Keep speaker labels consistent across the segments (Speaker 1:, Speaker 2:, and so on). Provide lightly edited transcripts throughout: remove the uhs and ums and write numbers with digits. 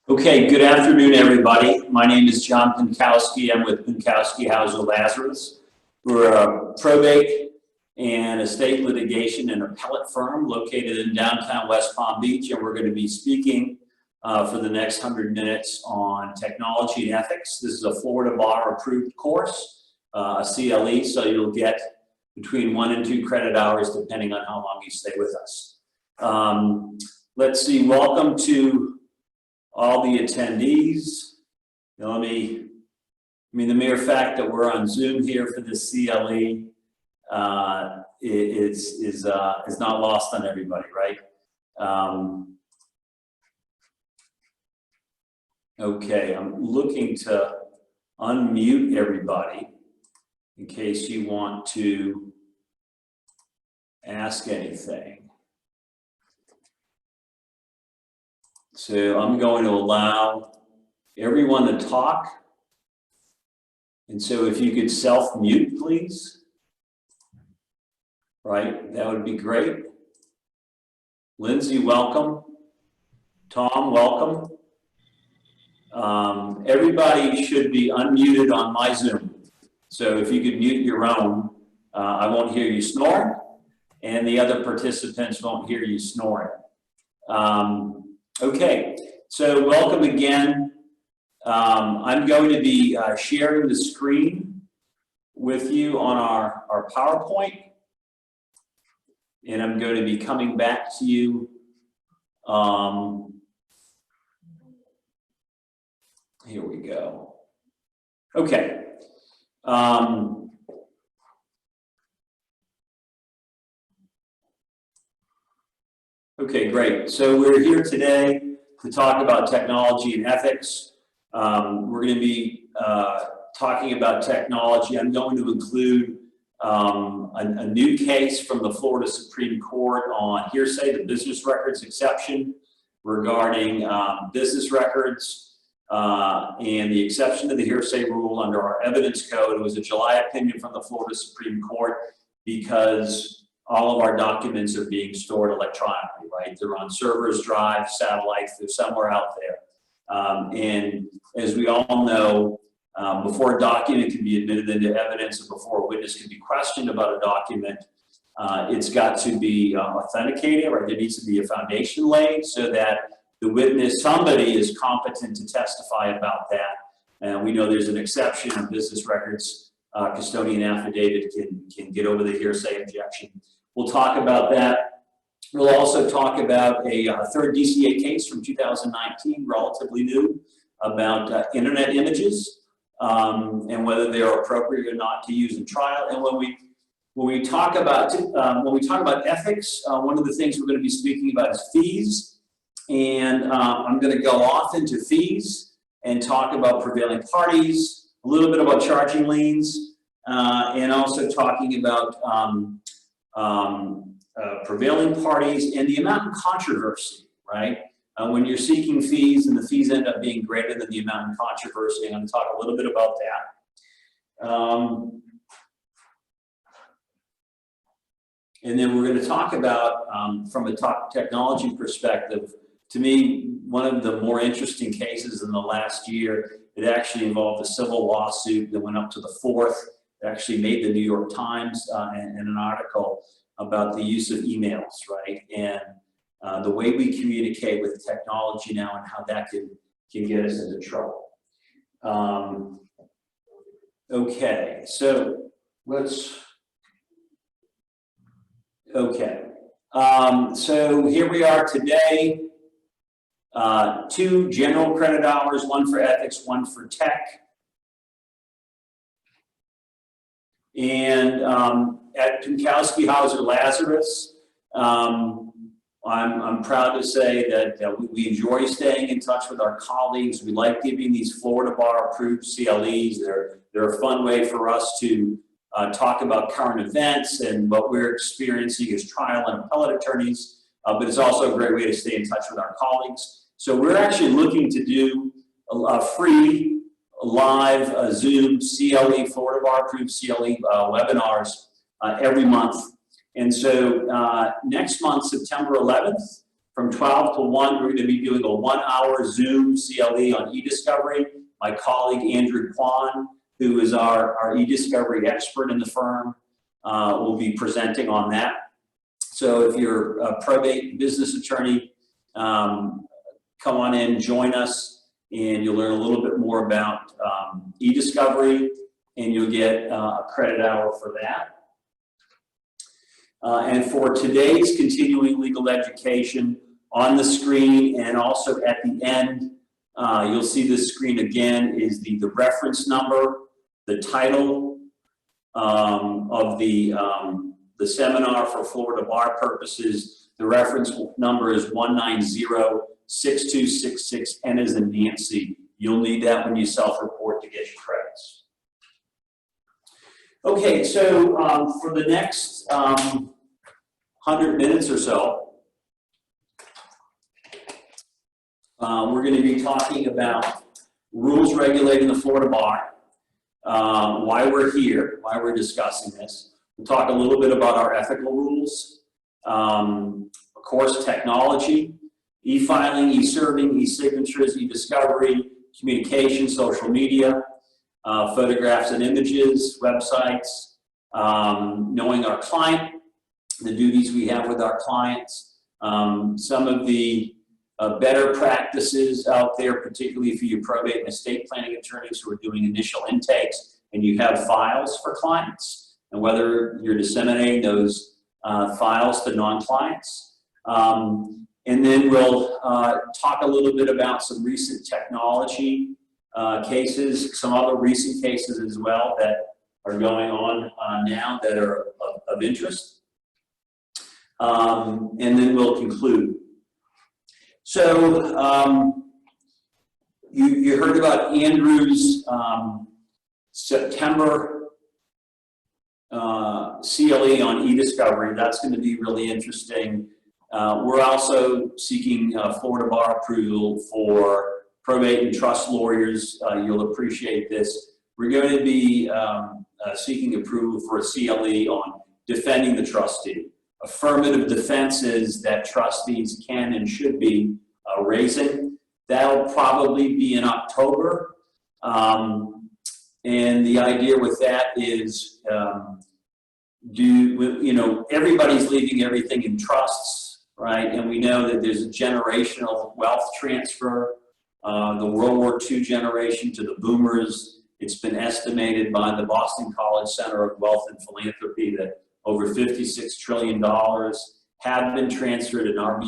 Speaker 1: Okay, good afternoon, everybody. My name is John P.L.L.C. I'm with P.L.L.C. Hauser Lazarus. We're a probate and estate litigation and appellate firm located in downtown West Palm Beach, and we're going to be speaking for the next 100 minutes on technology and ethics. This is a Florida bar approved course, a CLE, so you'll get between 1 and 2 credit hours depending on how long you stay with us. Let's see, welcome to all the attendees. Now, the mere fact that we're on Zoom here for this CLE is not lost on everybody, right? Okay, I'm looking to unmute everybody in case you want to ask anything. So I'm going to allow everyone to talk. And so if you could self-mute, please. Right, that would be great. Lindsay, welcome. Tom, welcome. Everybody should be unmuted on my Zoom. So if you could mute your own, I won't hear you snore, and the other participants won't hear you snoring. Okay, so welcome again. I'm going to be sharing the screen with you on our PowerPoint, and I'm going to be coming back to you. Here we go. Okay. Okay, great. So we're here today to talk about technology and ethics. We're going to be talking about technology. I'm going to include a new case from the Florida Supreme Court on hearsay, the business records exception regarding business records and the exception to the hearsay rule under our evidence code. It was a July opinion from the Florida Supreme Court because all of our documents are being stored electronically, right? They're on servers, drives, satellites, they're somewhere out there. And as we all know, before a document can be admitted into evidence and before a witness can be questioned about a document, it's got to be authenticated, right? There needs to be a foundation laid so that the witness, somebody is competent to testify about that. And we know there's an exception on business records. Custodian affidavit can get over the hearsay objection. We'll talk about that. We'll also talk about a third DCA case from 2019, relatively new, about internet images and whether they are appropriate or not to use in trial. And when we talk about ethics, one of the things we're going to be speaking about is fees. And I'm going to go off into fees and talk about prevailing parties, a little bit about charging liens, and also talking about prevailing parties and the amount of controversy, right? When you're seeking fees and the fees end up being greater than the amount of controversy, I'm going to talk a little bit about that. And then we're going to talk about, from a technology perspective, to me, one of the more interesting cases in the last year, it actually involved a civil lawsuit that went up to the 4th. It actually made the New York Times in an article about the use of emails, right? And the way we communicate with technology now and how that can get us into trouble. Okay, so so here we are today. 2 general credit hours, 1 for ethics, 1 for tech. And at P.L.L.C. Hauser Lazarus, I'm proud to say that we enjoy staying in touch with our colleagues. We like giving these Florida bar approved CLEs. They're a fun way for us to talk about current events and what we're experiencing as trial and appellate attorneys, but it's also a great way to stay in touch with our colleagues. So we're actually looking to do a free live Zoom CLE, Florida bar approved CLE webinars every month. And so next month, September 11th, From 12 to 1, we're going to be doing a 1-hour Zoom CLE on e-discovery. My colleague Andrew Kwan, who is our e-discovery expert in the firm, will be presenting on that. So if you're a probate business attorney, come on in, join us, and you'll learn a little bit more about e-discovery, and you'll get a credit hour for that. And for today's continuing legal education, on the screen and also at the end, you'll see this screen again is the reference number, the title of the seminar for Florida bar purposes. The reference number is 190-6266, N as in Nancy. You'll need that when you self-report to get your credits. Okay, so for the next 100 minutes or so, we're going to be talking about rules regulating the Florida bar, why we're here, why we're discussing this. We'll talk a little bit about our ethical rules, of course, technology, e-filing, e-serving, e-signatures, e-discovery, communication, social media, photographs and images, websites, knowing our client, the duties we have with our clients, some of the better practices out there, particularly for your probate and estate planning attorneys who are doing initial intakes and you have files for clients, and whether you're disseminating those files to non-clients. And then we'll talk a little bit about some recent technology cases, some other recent cases as well that are going on now that are of interest. And then we'll conclude. So you heard about Andrew's September CLE on e-discovery. That's going to be really interesting. We're also seeking Florida bar approval for probate and trust lawyers. You'll appreciate this. We're going to be seeking approval for a CLE on defending the trustee. Affirmative defenses that trustees can and should be raising. That'll probably be in October. And the idea with that is, everybody's leaving everything in trusts, right? And we know that there's a generational wealth transfer, the World War II generation to the boomers. It's been estimated by the Boston College Center of Wealth and Philanthropy that over $56 trillion have been transferred and are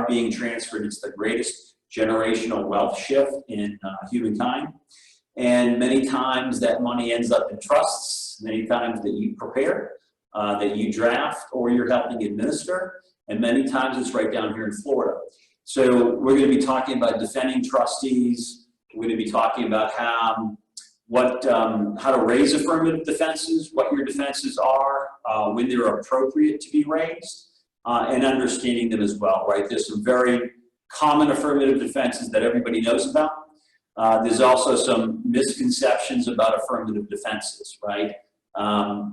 Speaker 1: being transferred. It's the greatest generational wealth shift in humankind. And many times that money ends up in trusts, many times that you prepare, that you draft, or you're helping administer, and many times it's right down here in Florida. So we're going to be talking about defending trustees. We're going to be talking about how to raise affirmative defenses, what your defenses are, when they're appropriate to be raised, and understanding them as well, right? There's some very common affirmative defenses that everybody knows about. There's also some misconceptions about affirmative defenses, right? A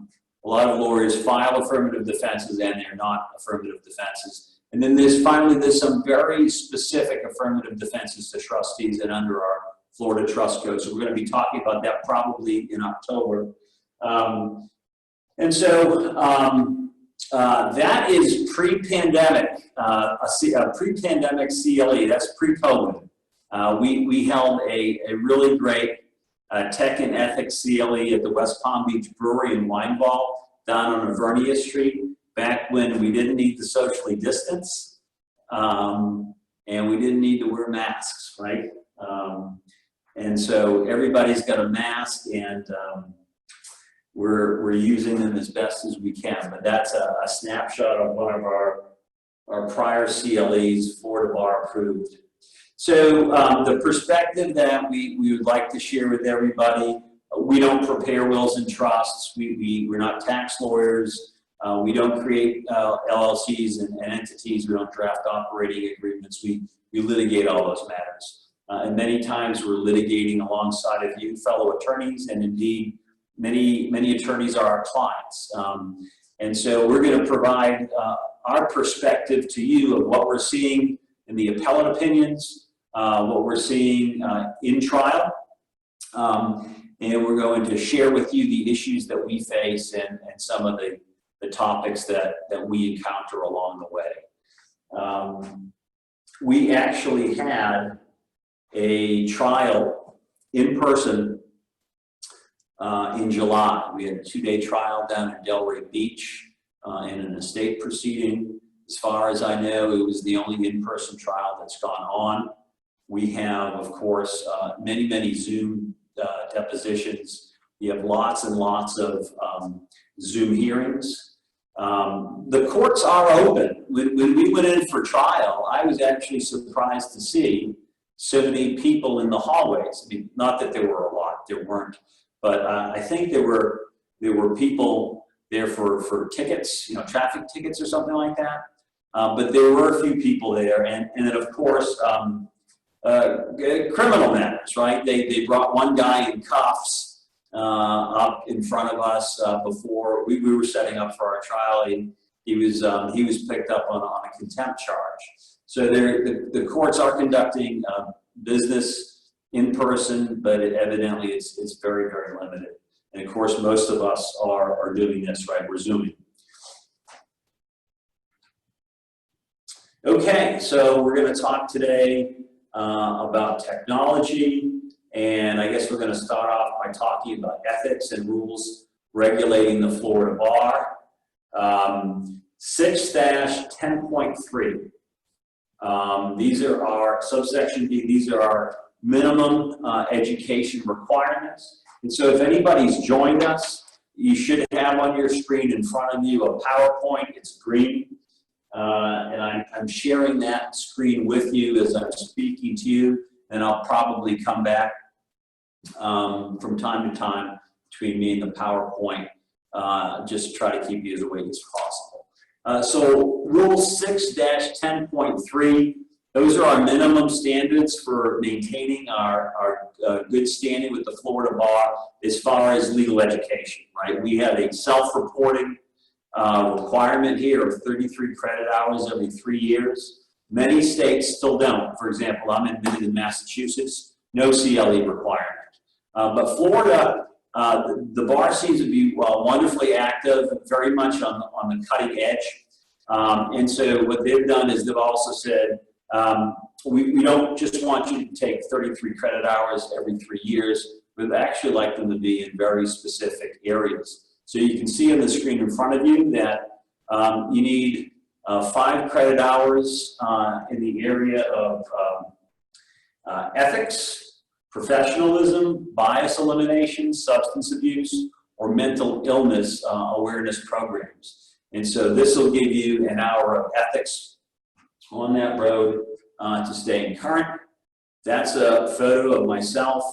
Speaker 1: lot of lawyers file affirmative defenses and they're not affirmative defenses. And then there's some very specific affirmative defenses to trustees and under our Florida Trust Code. So we're going to be talking about that probably in October. That is pre-pandemic, a pre-pandemic CLE, that's pre-COVID. We held a really great Tech and Ethics CLE at the West Palm Beach Brewery in Wine Vault down on Avernia Street, back when we didn't need to socially distance, and we didn't need to wear masks, right? And so everybody's got a mask, and we're using them as best as we can. But that's a snapshot of one of our prior CLEs, Florida bar approved. So the perspective that we would like to share with everybody, we don't prepare wills and trusts. We're not tax lawyers. We don't create LLCs and entities. We don't draft operating agreements. We litigate all those matters. And many times we're litigating alongside of you fellow attorneys, and indeed many attorneys are our clients. And so we're going to provide our perspective to you of what we're seeing in the appellate opinions, what we're seeing in trial, and we're going to share with you the issues that we face and some of the topics that we encounter along the way. We actually had a trial in person in July. We had a 2-day trial down at Delray Beach in an estate proceeding. As far as I know, it was the only in-person trial that's gone on. We have, of course, many Zoom depositions. We have lots and lots of Zoom hearings. The courts are open. When we went in for trial, I was actually surprised to see so many people in the hallways. I mean, not that there were a lot, there weren't, but I think there were people there for tickets, traffic tickets or something like that. But there were a few people there, and then of course, criminal matters, right? They brought one guy in cuffs up in front of us before we were setting up for our trial. He was picked up on a contempt charge. So the courts are conducting business in person, but evidently it's very limited. And of course, most of us are doing this, right? We're Zooming. Okay, so we're going to talk today about technology, and I guess we're going to start off by talking about ethics and rules regulating the Florida bar. 6-10.3. These are our, subsection D, these are our minimum education requirements. And so if anybody's joined us, you should have on your screen in front of you a PowerPoint. It's green. And I'm sharing that screen with you as I'm speaking to you, and I'll probably come back from time to time between me and the PowerPoint, just to try to keep you as awake as possible. So Rule 6-10.3, those are our minimum standards for maintaining our good standing with the Florida bar as far as legal education, right? We have a self-reporting requirement here of 33 credit hours every 3 years. Many states still don't. For example, I'm admitted in Massachusetts, no CLE requirement. But Florida, the bar seems to be wonderfully active, very much on the cutting edge. And so what they've done is they've also said, we don't just want you to take 33 credit hours every 3 years. We'd actually like them to be in very specific areas. So you can see on the screen in front of you that you need 5 credit hours in the area of ethics, professionalism, bias elimination, substance abuse, or mental illness awareness programs. And so this will give you an hour of ethics on that road to staying current. That's a photo of myself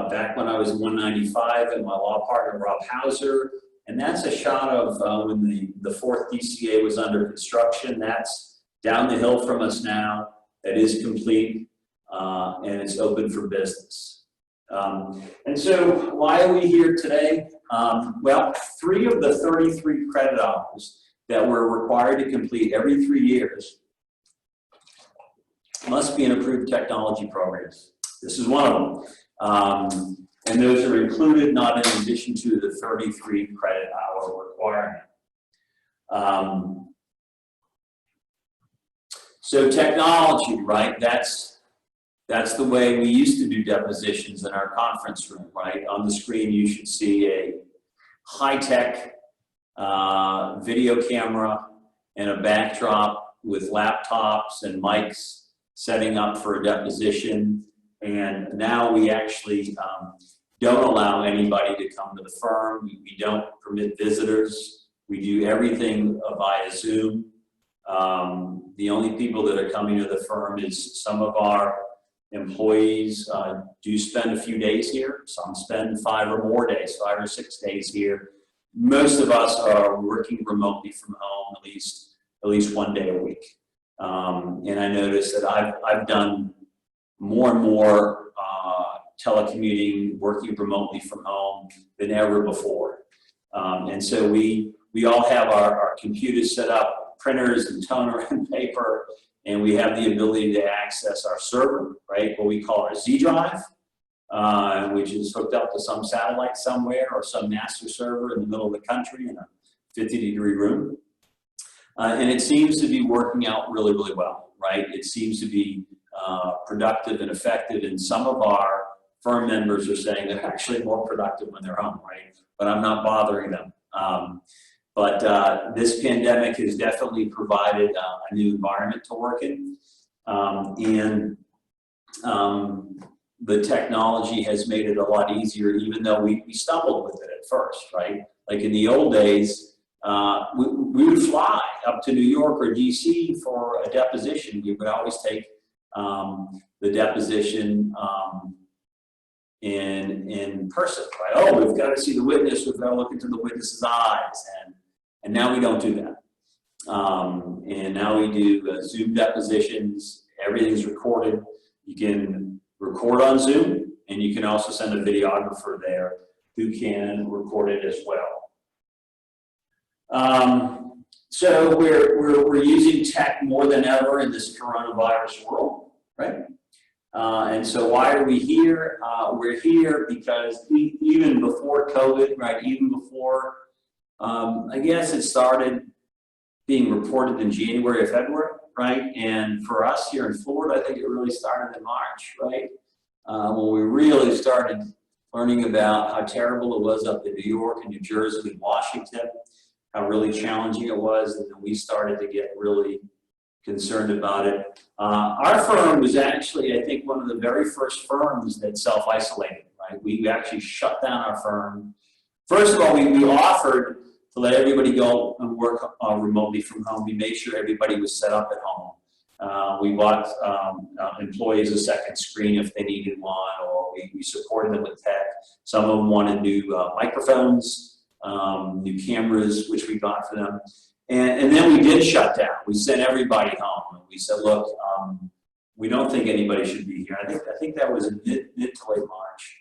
Speaker 1: back when I was in 195 and my law partner, Rob Hauser. And that's a shot of when the 4th DCA was under construction. That's down the hill from us now. That is complete, and it's open for business. And so why are we here today? Well, 3 of the 33 credit hours that we're required to complete every 3 years must be in approved technology programs. This is one of them. And those are included, not in addition to the 33 credit hour requirement. So technology, right? That's the way we used to do depositions in our conference room, right? On the screen, you should see a high-tech video camera and a backdrop with laptops and mics setting up for a deposition. And now we actually don't allow anybody to come to the firm. We don't permit visitors. We do everything via Zoom. The only people that are coming to the firm is some of our employees do spend a few days here. Some spend 5 or more days, 5 or 6 days here. Most of us are working remotely from home at least 1 day a week. And I noticed that I've done more and more telecommuting, working remotely from home than ever before. And so we all have our computers set up printers and toner and paper, and we have the ability to access our server, right? What we call our Z drive, which is hooked up to some satellite somewhere or some master server in the middle of the country in a 50-degree room. And it seems to be working out really, really well, right? It seems to be productive and effective, and some of our firm members are saying they're actually more productive when they're home, right? But I'm not bothering them. But this pandemic has definitely provided a new environment to work in. The technology has made it a lot easier, even though we stumbled with it at first, right? Like in the old days, we would fly up to New York or DC for a deposition. We would always take the deposition in person, right? Oh, we've got to see the witness, we've got to look into the witness's eyes, and now we don't do that. And now we do Zoom depositions, everything's recorded. You can record on Zoom, and you can also send a videographer there who can record it as well. So we're using tech more than ever in this coronavirus world, right? And so why are we here? We're here because even before COVID, right? Even before, I guess it started being reported in January or February, right? And for us here in Florida, I think it really started in March, right? When we really started learning about how terrible it was up in New York and New Jersey and Washington, how really challenging it was, and then we started to get really concerned about it. Our firm was actually, I think, one of the very first firms that self-isolated, right? We actually shut down our firm. First of all, we offered to let everybody go and work remotely from home. We made sure everybody was set up at home. We bought employees a second screen if they needed one, or we supported them with tech. Some of them wanted new microphones, new cameras, which we got for them. And then we did shut down. We sent everybody home. We said, look, we don't think anybody should be here. I think that was in mid to late March.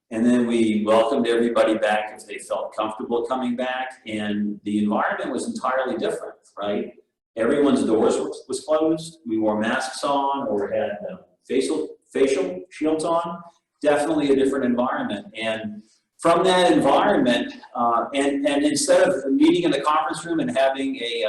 Speaker 1: And then we welcomed everybody back if they felt comfortable coming back. And the environment was entirely different, right? Everyone's doors was closed. We wore masks on or had facial shields on. Definitely a different environment. And from that environment, and instead of meeting in the conference room and having a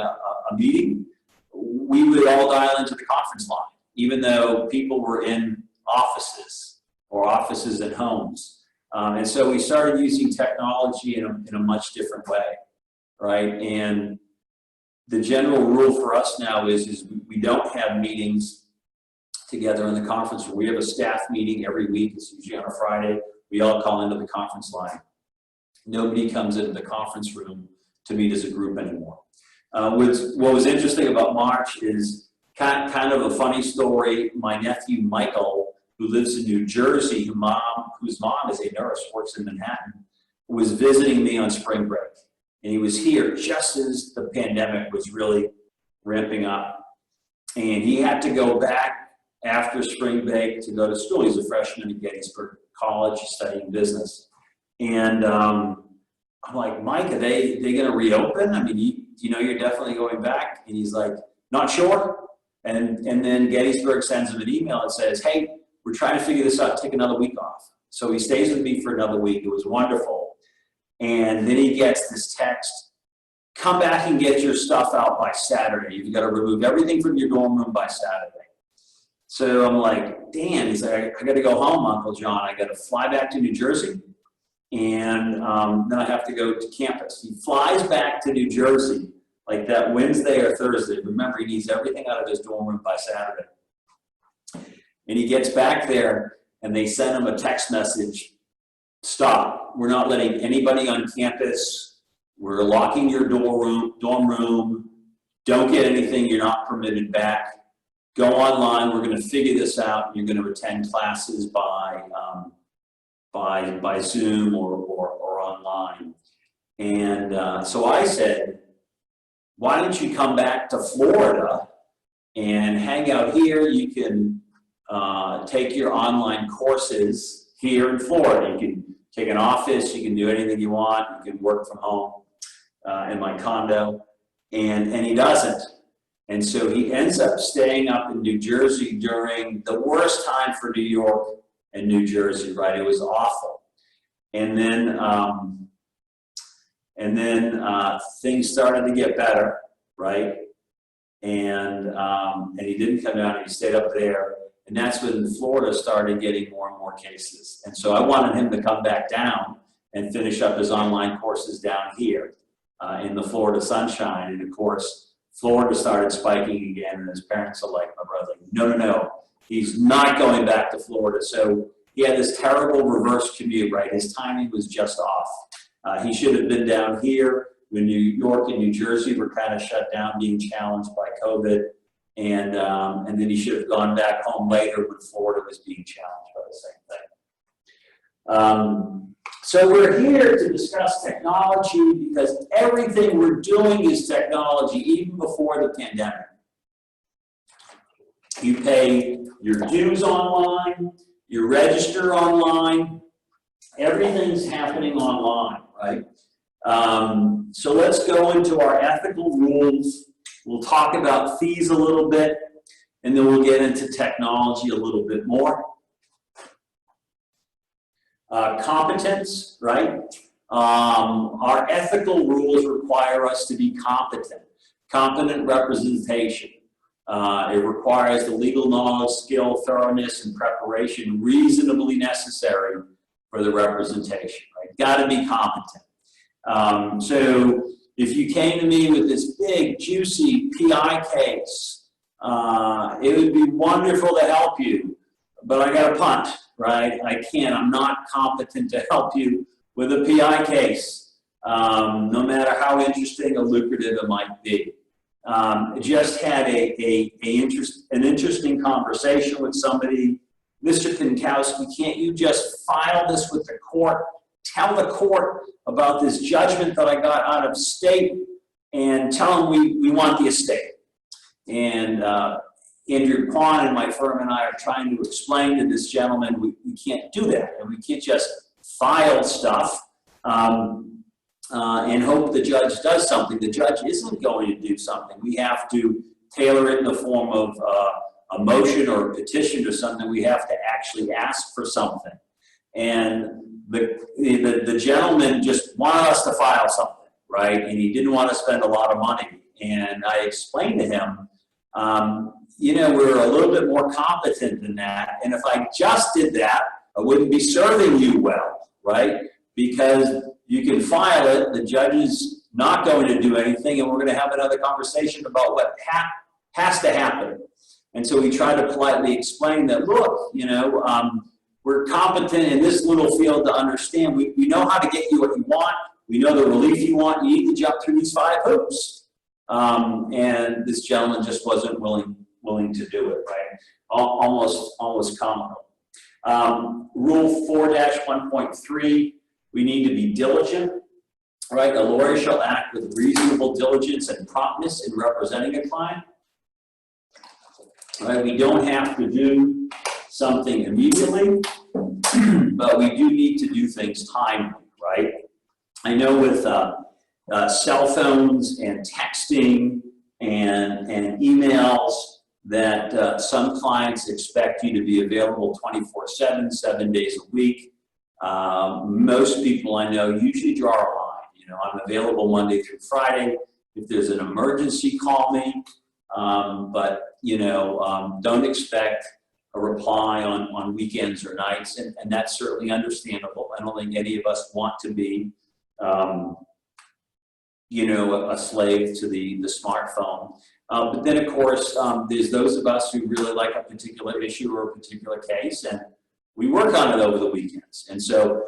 Speaker 1: meeting, we would all dial into the conference line, even though people were in offices or offices at homes. And so we started using technology in a much different way, right? And the general rule for us now is we don't have meetings together in the conference room. We have a staff meeting every week. It's usually on a Friday. We all call into the conference line. Nobody comes into the conference room to meet as a group anymore. What was interesting about March is kind of a funny story. My nephew, Michael, who lives in New Jersey, whose mom is a nurse, works in Manhattan, was visiting me on spring break. And he was here just as the pandemic was really ramping up. And he had to go back after spring break to go to school. He's a freshman at Gettysburg College studying business. And I'm like, Mike, are they going to reopen? I mean, you know you're definitely going back? And he's like, not sure. And then Gettysburg sends him an email that says, hey, we're trying to figure this out, take another week off. So he stays with me for another week. It was wonderful. And then he gets this text, come back and get your stuff out by Saturday. You've got to remove everything from your dorm room by Saturday. So I'm like, damn, he's like, I got to go home, Uncle John. I got to fly back to New Jersey. And then I have to go to campus. He flies back to New Jersey like that Wednesday or Thursday. Remember, he needs everything out of his dorm room by Saturday. And he gets back there and they send him a text message. Stop, we're not letting anybody on campus. We're locking your dorm room. Don't get anything, you're not permitted back. Go online, we're gonna figure this out. You're gonna attend classes by Zoom or online. And so I said, why don't you come back to Florida and hang out here? You can take your online courses here in Florida. You can take an office, you can do anything you want, you can work from home. in my condo, and he doesn't. And so he ends up staying up in New Jersey during the worst time for New York and New Jersey, right? It was awful. And then things started to get better, right? And he didn't come down, he stayed up there. And that's when Florida started getting more and more cases. And so I wanted him to come back down and finish up his online courses down here in the Florida sunshine. And of course, Florida started spiking again, and his parents are like, my brother, no, he's not going back to Florida. So he had this terrible reverse commute, right? His timing was just off. He should have been down here when New York and New Jersey were kind of shut down, being challenged by COVID. And then he should have gone back home later when Florida was being challenged by the same thing. So we're here to discuss technology because everything we're doing is technology, even before the pandemic. You pay your dues online, you register online, everything's happening online, right? So let's go into our ethical rules. We'll talk about fees a little bit, and then we'll get into technology a little bit more. Competence, right? Our ethical rules require us to be competent. Competent representation. It requires the legal knowledge, skill, thoroughness, and preparation reasonably necessary for the representation, right? Got to be competent. So if you came to me with this big, juicy PI case, it would be wonderful to help you, but I got to punt, right? I can't. I'm not competent to help you with a PI case, no matter how interesting or lucrative it might be. Just had an interesting conversation with somebody. Mr. Pinkowski, can't you just file this with the court? Tell the court about this judgment that I got out of state and tell them we want the estate. And Andrew Kwan and my firm and I are trying to explain to this gentleman we can't do that, and we can't just file stuff and hope the judge does something. The judge isn't going to do something. We have to tailor it in the form of a motion or a petition or something. We have to actually ask for something. And the gentleman just wanted us to file something, right? And he didn't want to spend a lot of money. And I explained to him, we're a little bit more competent than that. And if I just did that, I wouldn't be serving you well, right? Because you can file it, the judge is not going to do anything, and we're going to have another conversation about what has to happen. And so we try to politely explain that, look, we're competent in this little field to understand. We know how to get you what you want. We know the relief you want. You need to jump through these 5 hoops. And this gentleman just wasn't willing to do it, right? Almost comical. Rule 4-1.3, we need to be diligent, right? A lawyer shall act with reasonable diligence and promptness in representing a client. Right? We don't have to do something immediately, but we do need to do things timely, right? I know with cell phones and texting and emails that some clients expect you to be available 24/7, 7 days a week. Most people I know usually draw a line. I'm available Monday through Friday. If there's an emergency, call me. But don't expect a reply on weekends or nights, and that's certainly understandable. I don't think any of us want to be, a slave to the smartphone. But then, of course, there's those of us who really like a particular issue or a particular case, and we work on it over the weekends. And so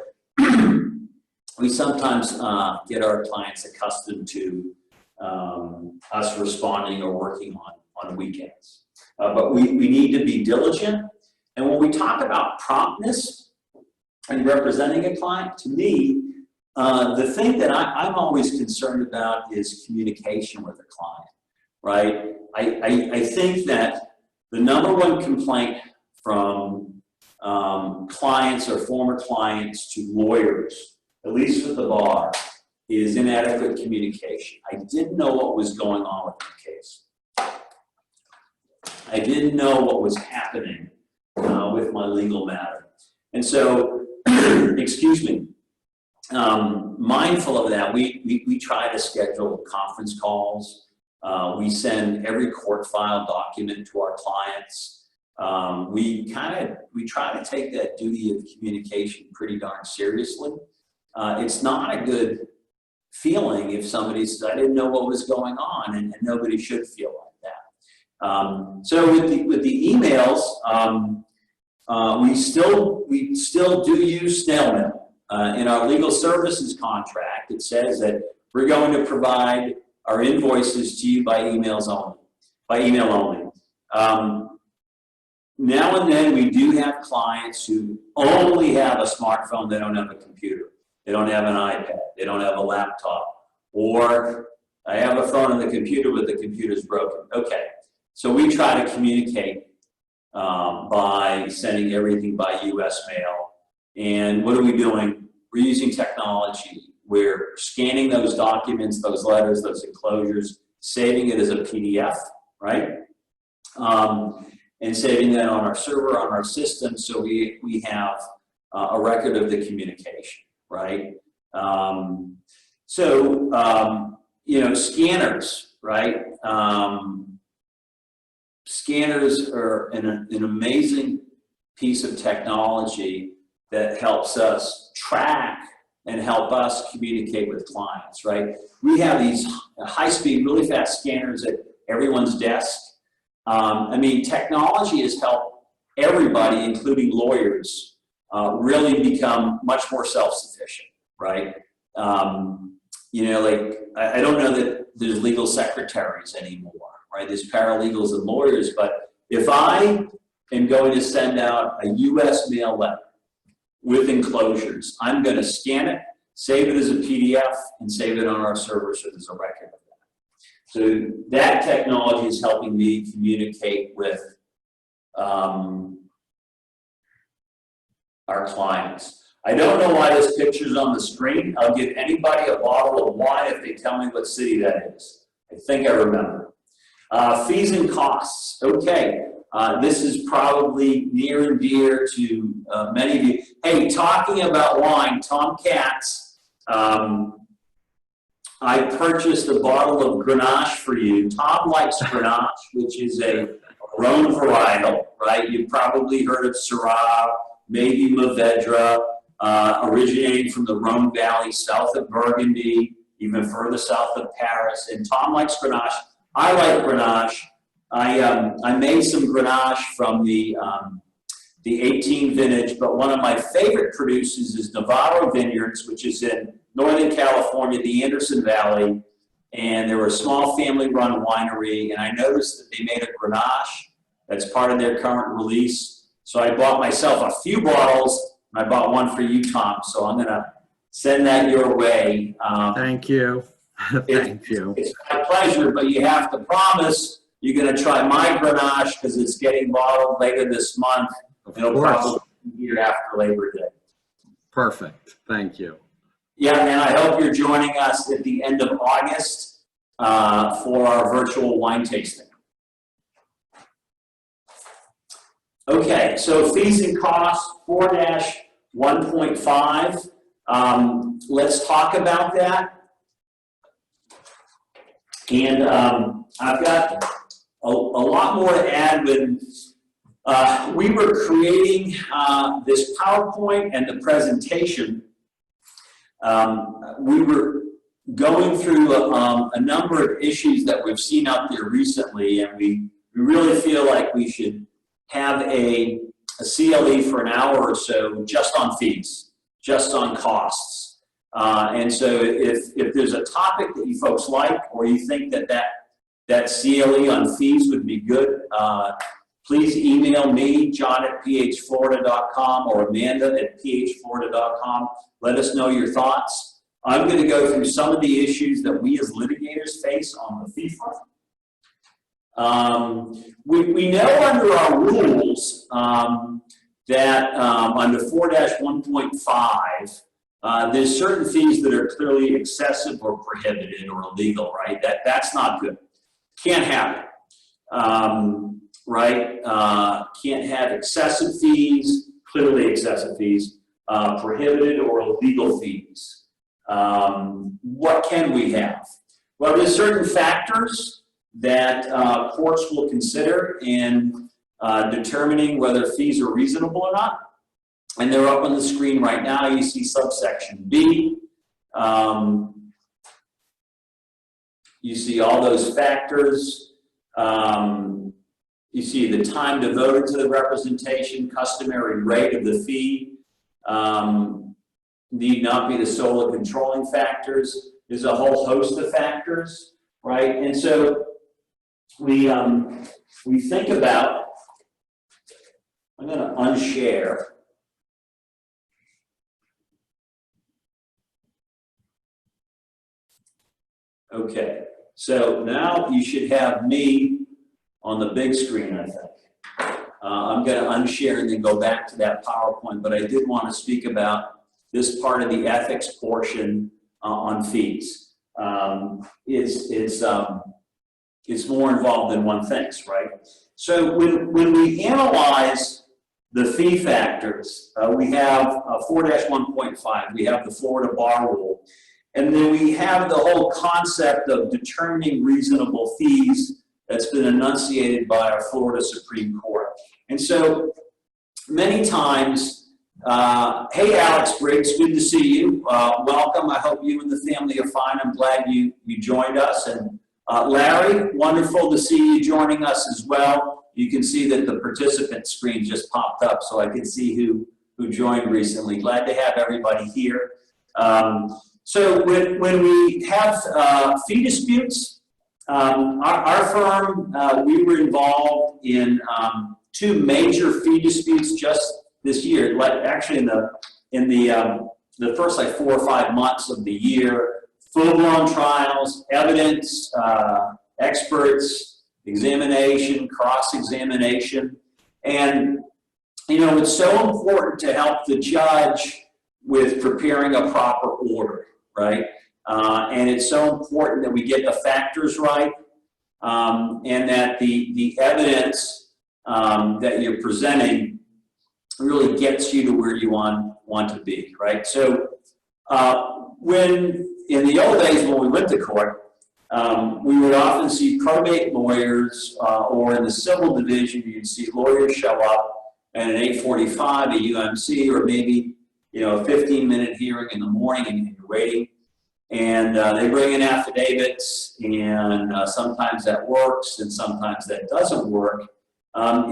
Speaker 1: we sometimes get our clients accustomed to us responding or working on weekends. But we need to be diligent. And when we talk about promptness and representing a client, to me, the thing that I'm always concerned about is communication with a client, right? I think that the #1 complaint from clients or former clients to lawyers, at least with the bar, is inadequate communication. I didn't know what was going on with the case. I didn't know what was happening with my legal matter. And so, excuse me, mindful of that, we try to schedule conference calls. We send every court file document to our clients. We try to take that duty of communication pretty darn seriously. It's not a good feeling if somebody says, I didn't know what was going on, and nobody should feel like that. So with the emails, we still do use snail mail. In our legal services contract, it says that we're going to provide our invoices to you by email only. Now and then we do have clients who only have a smartphone, they don't have a computer. They don't have an iPad, they don't have a laptop, or I have a phone and the computer, but the computer's broken. Okay, so we try to communicate by sending everything by US mail. And what are we doing? We're using technology. We're scanning those documents, those letters, those enclosures, saving it as a PDF, right? And saving that on our server, on our system, so we have a record of the communication, right? You know, scanners, right? Scanners are an amazing piece of technology that helps us track and help us communicate with clients, right? We have these high-speed, really fast scanners at everyone's desk. I mean, technology has helped everybody, including lawyers, really become much more self-sufficient, right? You know, like, I don't know that there's legal secretaries anymore, right? There's paralegals and lawyers, but if I am going to send out a US mail letter with enclosures, I'm going to scan it, save it as a PDF, and save it on our server so there's a record of that. So that technology is helping me communicate with our clients. I don't know why this picture's on the screen. I'll give anybody a bottle of wine if they tell me what city that is. I think I remember. Fees and costs. Okay. This is probably near and dear to many of you. Hey, talking about wine, Tom Katz, I purchased a bottle of Grenache for you. Tom likes Grenache, which is a Rhone varietal, right? You've probably heard of Syrah, maybe Mourvedre, originating from the Rhone Valley, south of Burgundy, even further south of Paris. And Tom likes Grenache. I like Grenache. I made some Grenache from the 18 vintage, but one of my favorite producers is Navarro Vineyards, which is in Northern California, the Anderson Valley, and they were a small family-run winery, and I noticed that they made a Grenache that's part of their current release. So I bought myself a few bottles, and I bought one for you, Tom, so I'm going to send that your way.
Speaker 2: Thank you. Thank you.
Speaker 1: It's my pleasure, but you have to promise you're going to try my Grenache because it's getting bottled later this month. It'll probably be here after Labor Day.
Speaker 2: Perfect. Thank you.
Speaker 1: Yeah, and I hope you're joining us at the end of August for our virtual wine tasting. Okay, so fees and costs, 4-1.5. Let's talk about that. And I've got a lot more to add. When we were creating this PowerPoint and the presentation, we were going through a number of issues that we've seen out there recently, and we really feel like we should have a CLE for an hour or so just on fees, just on costs. And so if there's a topic that you folks like, or you think that CLE on fees would be good, please email me, john@phflorida.com, or amanda@phflorida.com. Let us know your thoughts. I'm going to go through some of the issues that we as litigators face on the fee front. We know under our rules that under 4-1.5, There's certain fees that are clearly excessive or prohibited or illegal, right? That's not good. Can't have it, right? Can't have excessive fees, clearly excessive fees, prohibited or illegal fees. What can we have? Well, there's certain factors that courts will consider in determining whether fees are reasonable or not. And they're up on the screen right now. You see subsection B. You see all those factors. You see the time devoted to the representation, customary rate of the fee, need not be the sole or controlling factors. There's a whole host of factors, right? And so we think about, I'm going to unshare. Okay, so now you should have me on the big screen, I think. I'm going to unshare and then go back to that PowerPoint, but I did want to speak about this part of the ethics portion on fees. It's more involved than one thinks, right? So when we analyze the fee factors, we have 4-1.5, we have the Florida Bar Rule. And then we have the whole concept of determining reasonable fees that's been enunciated by our Florida Supreme Court. And so many times, hey Alex Briggs, good to see you. Welcome, I hope you and the family are fine. I'm glad you joined us. And Larry, wonderful to see you joining us as well. You can see that the participant screen just popped up so I can see who joined recently. Glad to have everybody here. So when we have fee disputes, our firm, we were involved in 2 major fee disputes just this year. Actually, in the first like 4 or 5 months of the year, full-blown trials, evidence, experts, examination, cross-examination, and you know it's so important to help the judge with preparing a proper order. Right? And it's so important that we get the factors right and that the evidence that you're presenting really gets you to where you want to be, right? So when, in the old days when we went to court, we would often see probate lawyers or in the civil division, you'd see lawyers show up at an 8:45 at UMC or maybe a 15-minute hearing in the morning and you're waiting. And they bring in affidavits, and sometimes that works, and sometimes that doesn't work.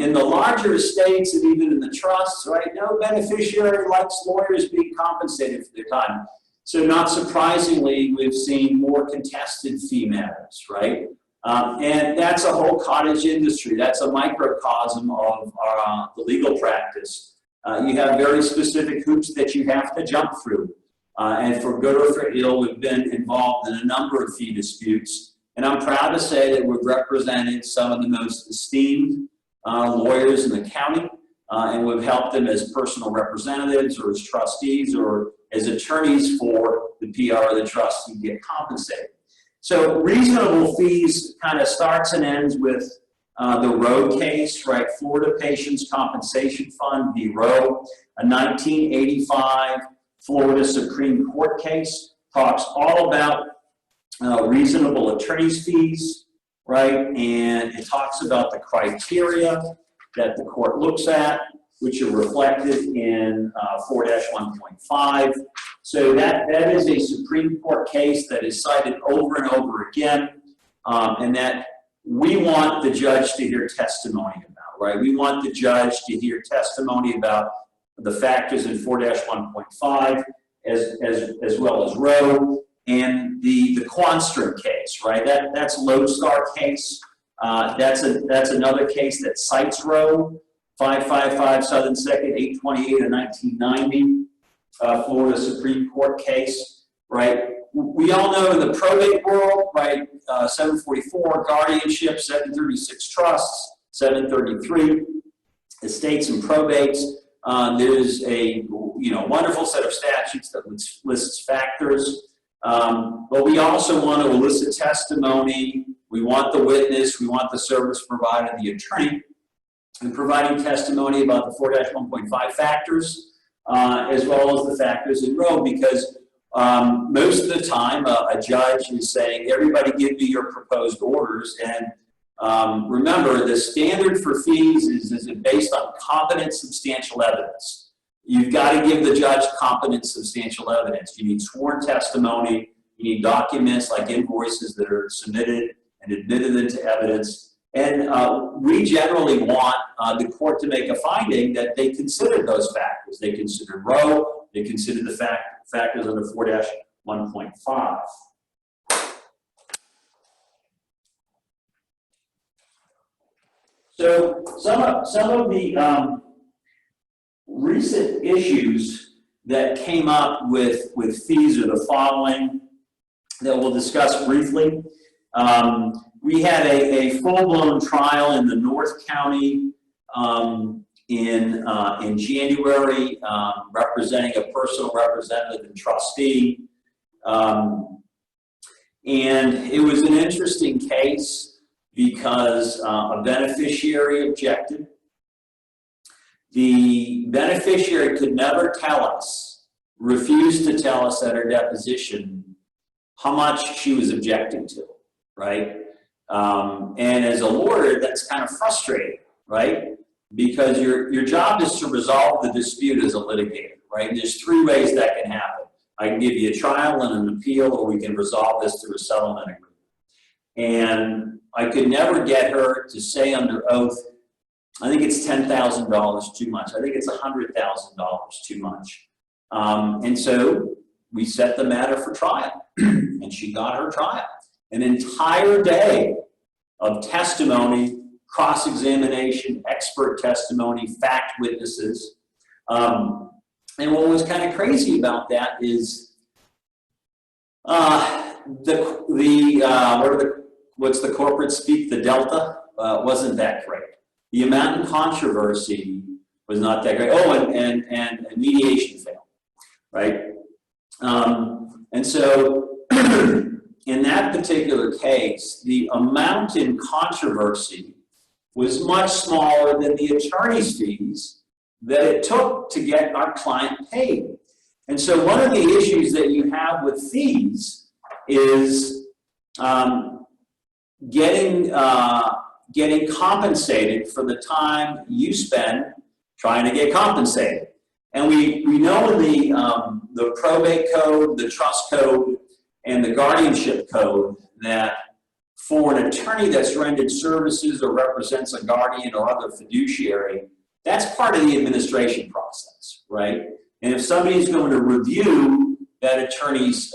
Speaker 1: In the larger estates, and even in the trusts, right, no beneficiary likes lawyers being compensated for their time. So not surprisingly, we've seen more contested fee matters, right? And that's a whole cottage industry. That's a microcosm of the legal practice. You have very specific hoops that you have to jump through. And for good or for ill, we've been involved in a number of fee disputes. And I'm proud to say that we've represented some of the most esteemed lawyers in the county. And we've helped them as personal representatives or as trustees or as attorneys for the PR or the trust who get compensated. So reasonable fees kind of starts and ends with the Roe case, right? Florida Patients Compensation Fund v. Roe, a 1985 Florida Supreme Court case, talks all about reasonable attorney's fees, right? And it talks about the criteria that the court looks at, which are reflected in 4-1.5. So that is a Supreme Court case that is cited over and over again, and that we want the judge to hear testimony about, right? We want the judge to hear testimony about the factors in 4-1.5 as well as Roe and the Quanstrom case, right? That's Lodestar case. That's another case that cites Roe, 555 Southern 2nd, 828 of 1990, Florida Supreme Court case, right? We all know in the probate world, right, 744 guardianship, 736 trusts, 733 estates and probates. There's a wonderful set of statutes that lists factors, but we also want to elicit testimony. We want the witness, we want the service provider, the attorney, and providing testimony about the 4-1.5 factors, as well as the factors in Roe, because most of the time a judge is saying, everybody give me your proposed orders, and remember, the standard for fees is based on competent substantial evidence. You've got to give the judge competent substantial evidence. You need sworn testimony, you need documents like invoices that are submitted and admitted into evidence. And we generally want the court to make a finding that they considered those factors. They considered Roe, they considered the factors under 4-1.5. So some of the recent issues that came up with fees are the following that we'll discuss briefly. We had a full-blown trial in the North County in January, representing a personal representative and trustee. And it was an interesting case because a beneficiary objected. The beneficiary could never tell us, refused to tell us at her deposition how much she was objecting to, right? And as a lawyer, that's kind of frustrating, right? Because your job is to resolve the dispute as a litigator, right? And there's three ways that can happen. I can give you a trial and an appeal, or we can resolve this through a settlement agreement. And I could never get her to say under oath, I think it's $10,000 too much. I think it's $100,000 too much. And so we set the matter for trial, and she got her trial. An entire day of testimony, cross-examination, expert testimony, fact witnesses. And what was kind of crazy about that is what's the corporate speak, the delta, wasn't that great. The amount in controversy was not that great. Oh, and mediation failed, right? And so in that particular case, the amount in controversy was much smaller than the attorney's fees that it took to get our client paid. And so one of the issues that you have with fees is getting compensated for the time you spend trying to get compensated. And we know in the probate code, the trust code, and the guardianship code that for an attorney that's rendered services or represents a guardian or other fiduciary, that's part of the administration process, right? And if somebody's going to review that attorney's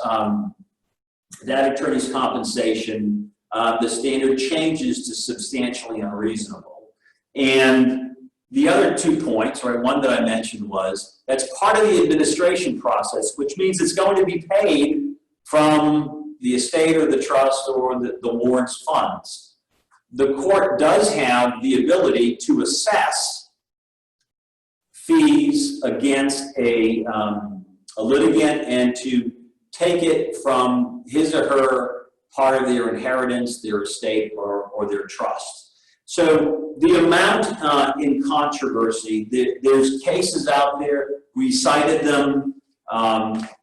Speaker 1: compensation, the standard changes to substantially unreasonable. And the other 2 points, right, one that I mentioned was, that's part of the administration process, which means it's going to be paid from the estate or the trust or the ward's funds. The court does have the ability to assess fees against a litigant and to take it from his or her part of their inheritance, their estate, or their trust. So the amount in controversy, there's cases out there, we cited them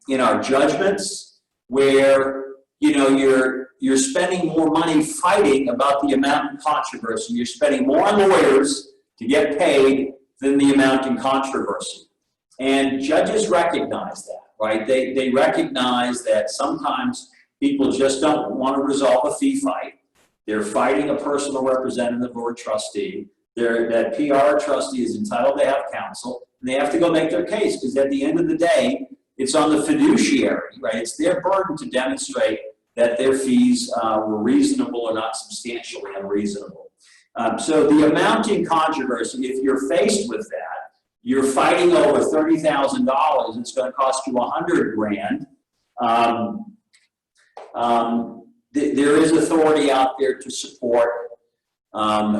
Speaker 1: in our judgments, where you're spending more money fighting about the amount in controversy. You're spending more on lawyers to get paid than the amount in controversy. And judges recognize that, right? They recognize that sometimes people just don't want to resolve a fee fight. They're fighting a personal representative or a trustee. That PR trustee is entitled to have counsel, and they have to go make their case, because at the end of the day, it's on the fiduciary, right? It's their burden to demonstrate that their fees were reasonable or not substantially unreasonable. So the amount in controversy, if you're faced with that, you're fighting over $30,000, it's going to cost you $100,000. There is authority out there to support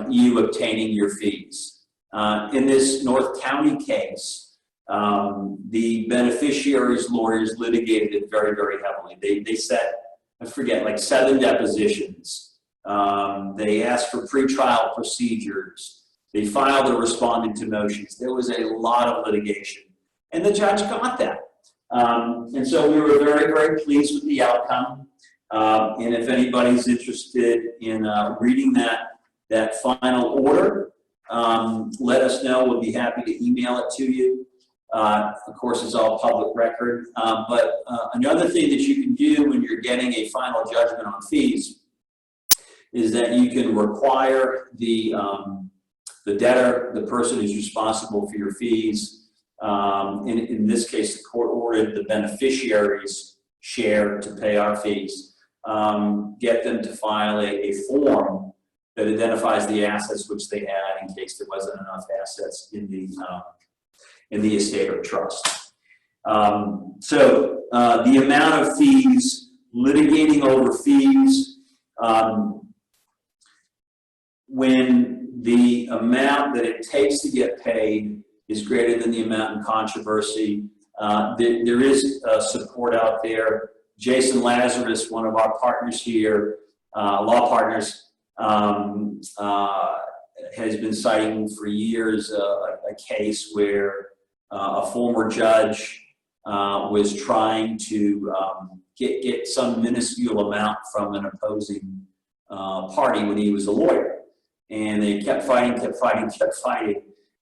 Speaker 1: you obtaining your fees. In this North County case, the beneficiaries' lawyers litigated it very, very heavily. They set, I forget, like 7 depositions. They asked for pretrial procedures. They filed or responded to motions. There was a lot of litigation, and the judge got that. And so we were very, very pleased with the outcome. And if anybody's interested in reading that final order, let us know. We'll be happy to email it to you. Of course, it's all public record. But another thing that you can do when you're getting a final judgment on fees is that you can require the debtor, the person who's responsible for your fees. In this case, the court ordered the beneficiaries' share to pay our fees. Get them to file a form that identifies the assets which they had in case there wasn't enough assets in the estate or trust. So the amount of fees, litigating over fees, when the amount that it takes to get paid is greater than the amount in controversy, there is support out there. Jason Lazarus, one of our partners here, law partners, has been citing for years a case where a former judge was trying to get some minuscule amount from an opposing party when he was a lawyer. And they kept fighting,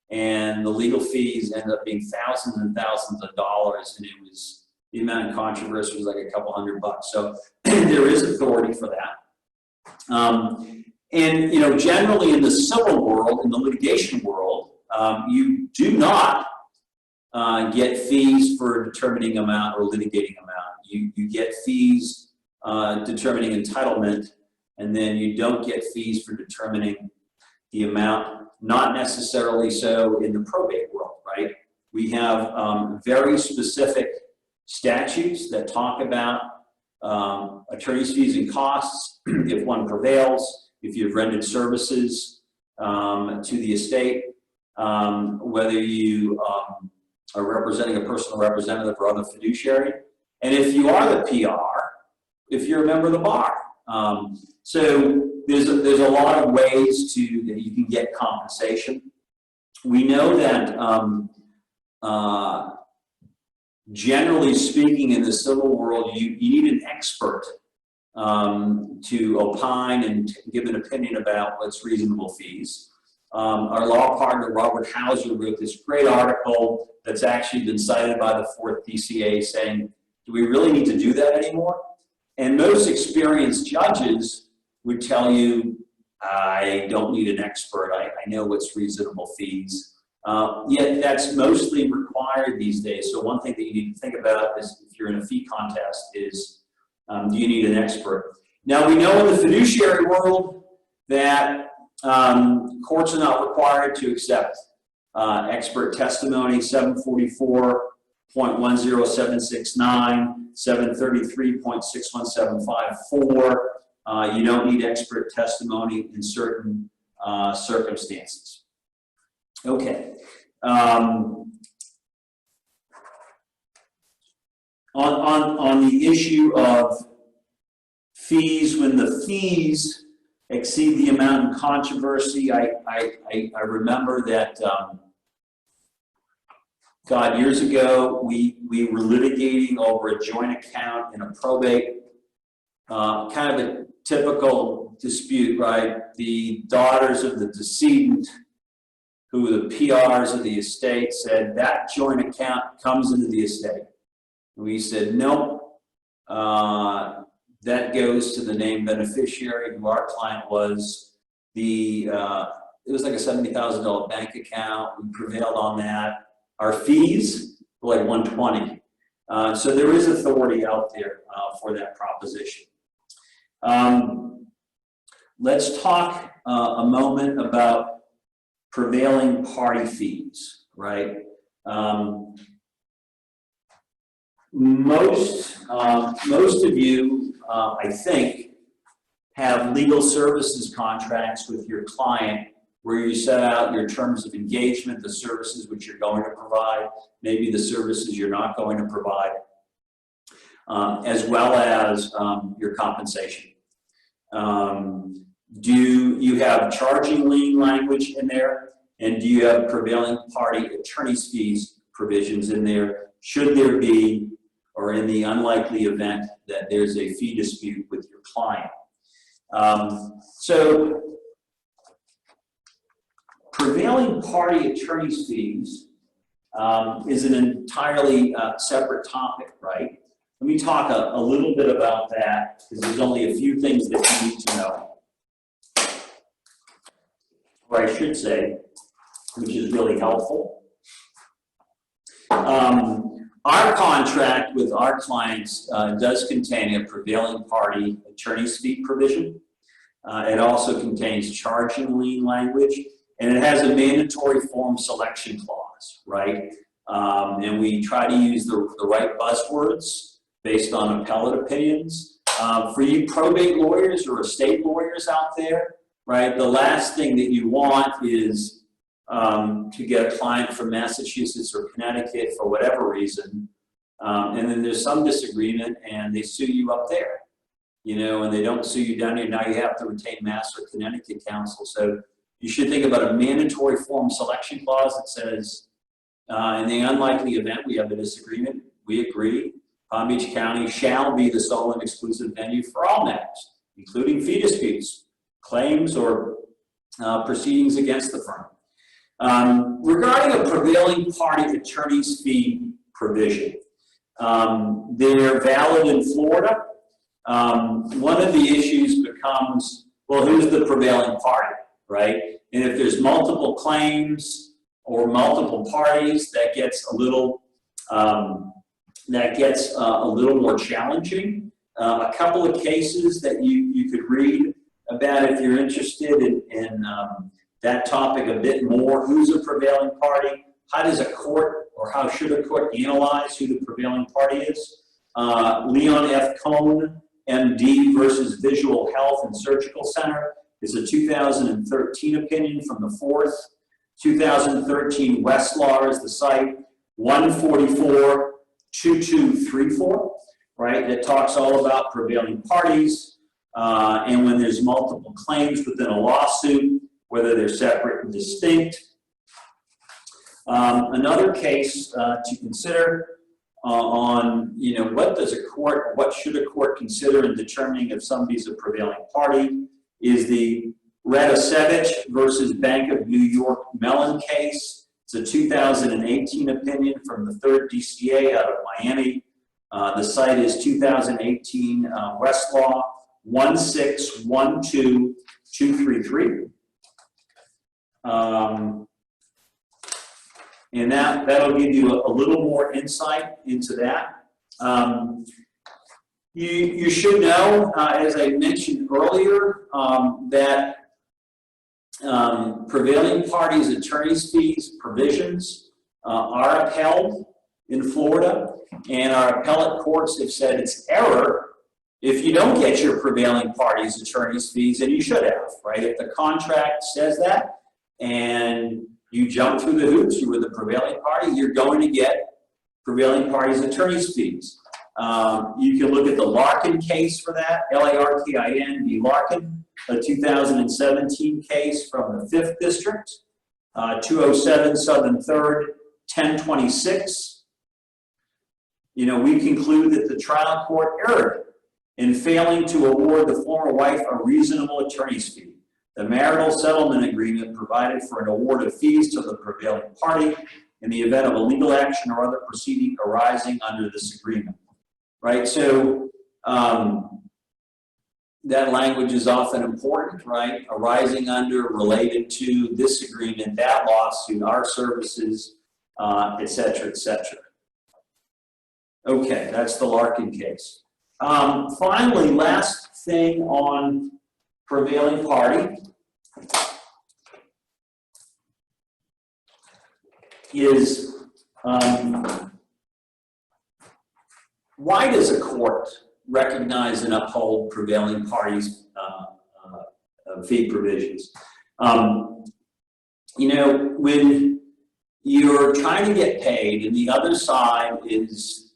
Speaker 1: and the legal fees ended up being thousands and thousands of dollars, and it was, the amount of controversy was like a couple $100. So there is authority for that. And you know, generally in the civil world, in the litigation world, you do not get fees for determining amount or litigating amount. You get fees determining entitlement, and then you don't get fees for determining the amount, not necessarily so in the probate world, right? We have very specific statutes that talk about attorney's fees and costs if one prevails, if you've rendered services to the estate, whether you are representing a personal representative or other fiduciary, and if you are the PR, if you're a member of the bar. So there's a lot of ways that you can get compensation. We know that generally speaking in the civil world, you need an expert to opine and give an opinion about what's reasonable fees. Our law partner, Robert Hauser, wrote this great article that's actually been cited by the 4th DCA saying, do we really need to do that anymore? And most experienced judges would tell you, I don't need an expert. I know what's reasonable fees. Yet that's mostly required these days. So one thing that you need to think about is if you're in a fee contest is, do you need an expert? Now we know in the fiduciary world that courts are not required to accept expert testimony. 744.10769, 733.61754. You don't need expert testimony in certain circumstances. Okay. On the issue of fees, when the fees exceed the amount in controversy, I remember that God, years ago, we were litigating over a joint account in a probate, kind of a typical dispute, right? The daughters of the decedent, who were the PRs of the estate, said that joint account comes into the estate. We said, nope, that goes to the named beneficiary, who our client was. It was like a $70,000 bank account. We prevailed on that. Our fees were like $120. So there is authority out there for that proposition. Let's talk a moment about prevailing party fees, right? Most of you, I think, have legal services contracts with your client where you set out your terms of engagement, the services which you're going to provide, maybe the services you're not going to provide, as well as your compensation. Do you have charging lien language in there? And do you have prevailing party attorney's fees provisions in there? Should there be, or in the unlikely event that there's a fee dispute with your client? So prevailing party attorney's fees is an entirely separate topic, right? Let me talk a little bit about that, because there's only a few things that you need to know. Or I should say, which is really helpful. Our contract with our clients does contain a prevailing party attorney's fee provision. It also contains charging lien language, and it has a mandatory form selection clause, right? And we try to use the right buzzwords based on appellate opinions. For you probate lawyers or estate lawyers out there, right, the last thing that you want is to get a client from Massachusetts or Connecticut for whatever reason, and then there's some disagreement and they sue you up there, you know, and they don't sue you down here. Now you have to retain Mass or Connecticut counsel. So you should think about a mandatory form selection clause that says, in the unlikely event we have a disagreement, we agree, Palm Beach County shall be the sole and exclusive venue for all matters, including fee disputes, claims, or proceedings against the firm. Regarding a prevailing party attorney's fee provision, they're valid in Florida. One of the issues becomes, well, who's the prevailing party, right? And if there's multiple claims or multiple parties, that gets a little more challenging. A couple of cases that you could read about if you're interested in that topic a bit more. Who's a prevailing party? How does a court, or how should a court analyze who the prevailing party is? Leon F. Cohn, MD versus Visual Health and Surgical Center is a 2013 opinion from the 4th. 2013 Westlaw is the site, 1442234, right? That talks all about prevailing parties and when there's multiple claims within a lawsuit, whether they're separate and distinct. Another case to consider on, you know, what should a court consider in determining if somebody's a prevailing party is the Radosevich versus Bank of New York Mellon case. It's a 2018 opinion from the 3rd DCA out of Miami. The site is 2018 Westlaw 1612233. And that'll give you a little more insight into that. You should know, as I mentioned earlier, that prevailing parties attorney's fees provisions are upheld in Florida, and our appellate courts have said it's error if you don't get your prevailing parties attorney's fees, and you should have, right? If the contract says that and you jump through the hoops, you were the prevailing party, you're going to get prevailing parties attorney's fees. You can look at the Larkin case for that, Larkin v. Larkin, a 2017 case from the 5th District, 207 Southern 3rd, 1026. You know, we conclude that the trial court erred in failing to award the former wife a reasonable attorney's fee. The marital settlement agreement provided for an award of fees to the prevailing party in the event of a legal action or other proceeding arising under this agreement, right? So that language is often important, right? Arising under, related to this agreement, that lawsuit, our services, et cetera, et cetera. Okay, that's the Larkin case. Finally, last thing on prevailing party is why does a court recognize and uphold prevailing parties' fee provisions? you know, when you're trying to get paid and the other side is,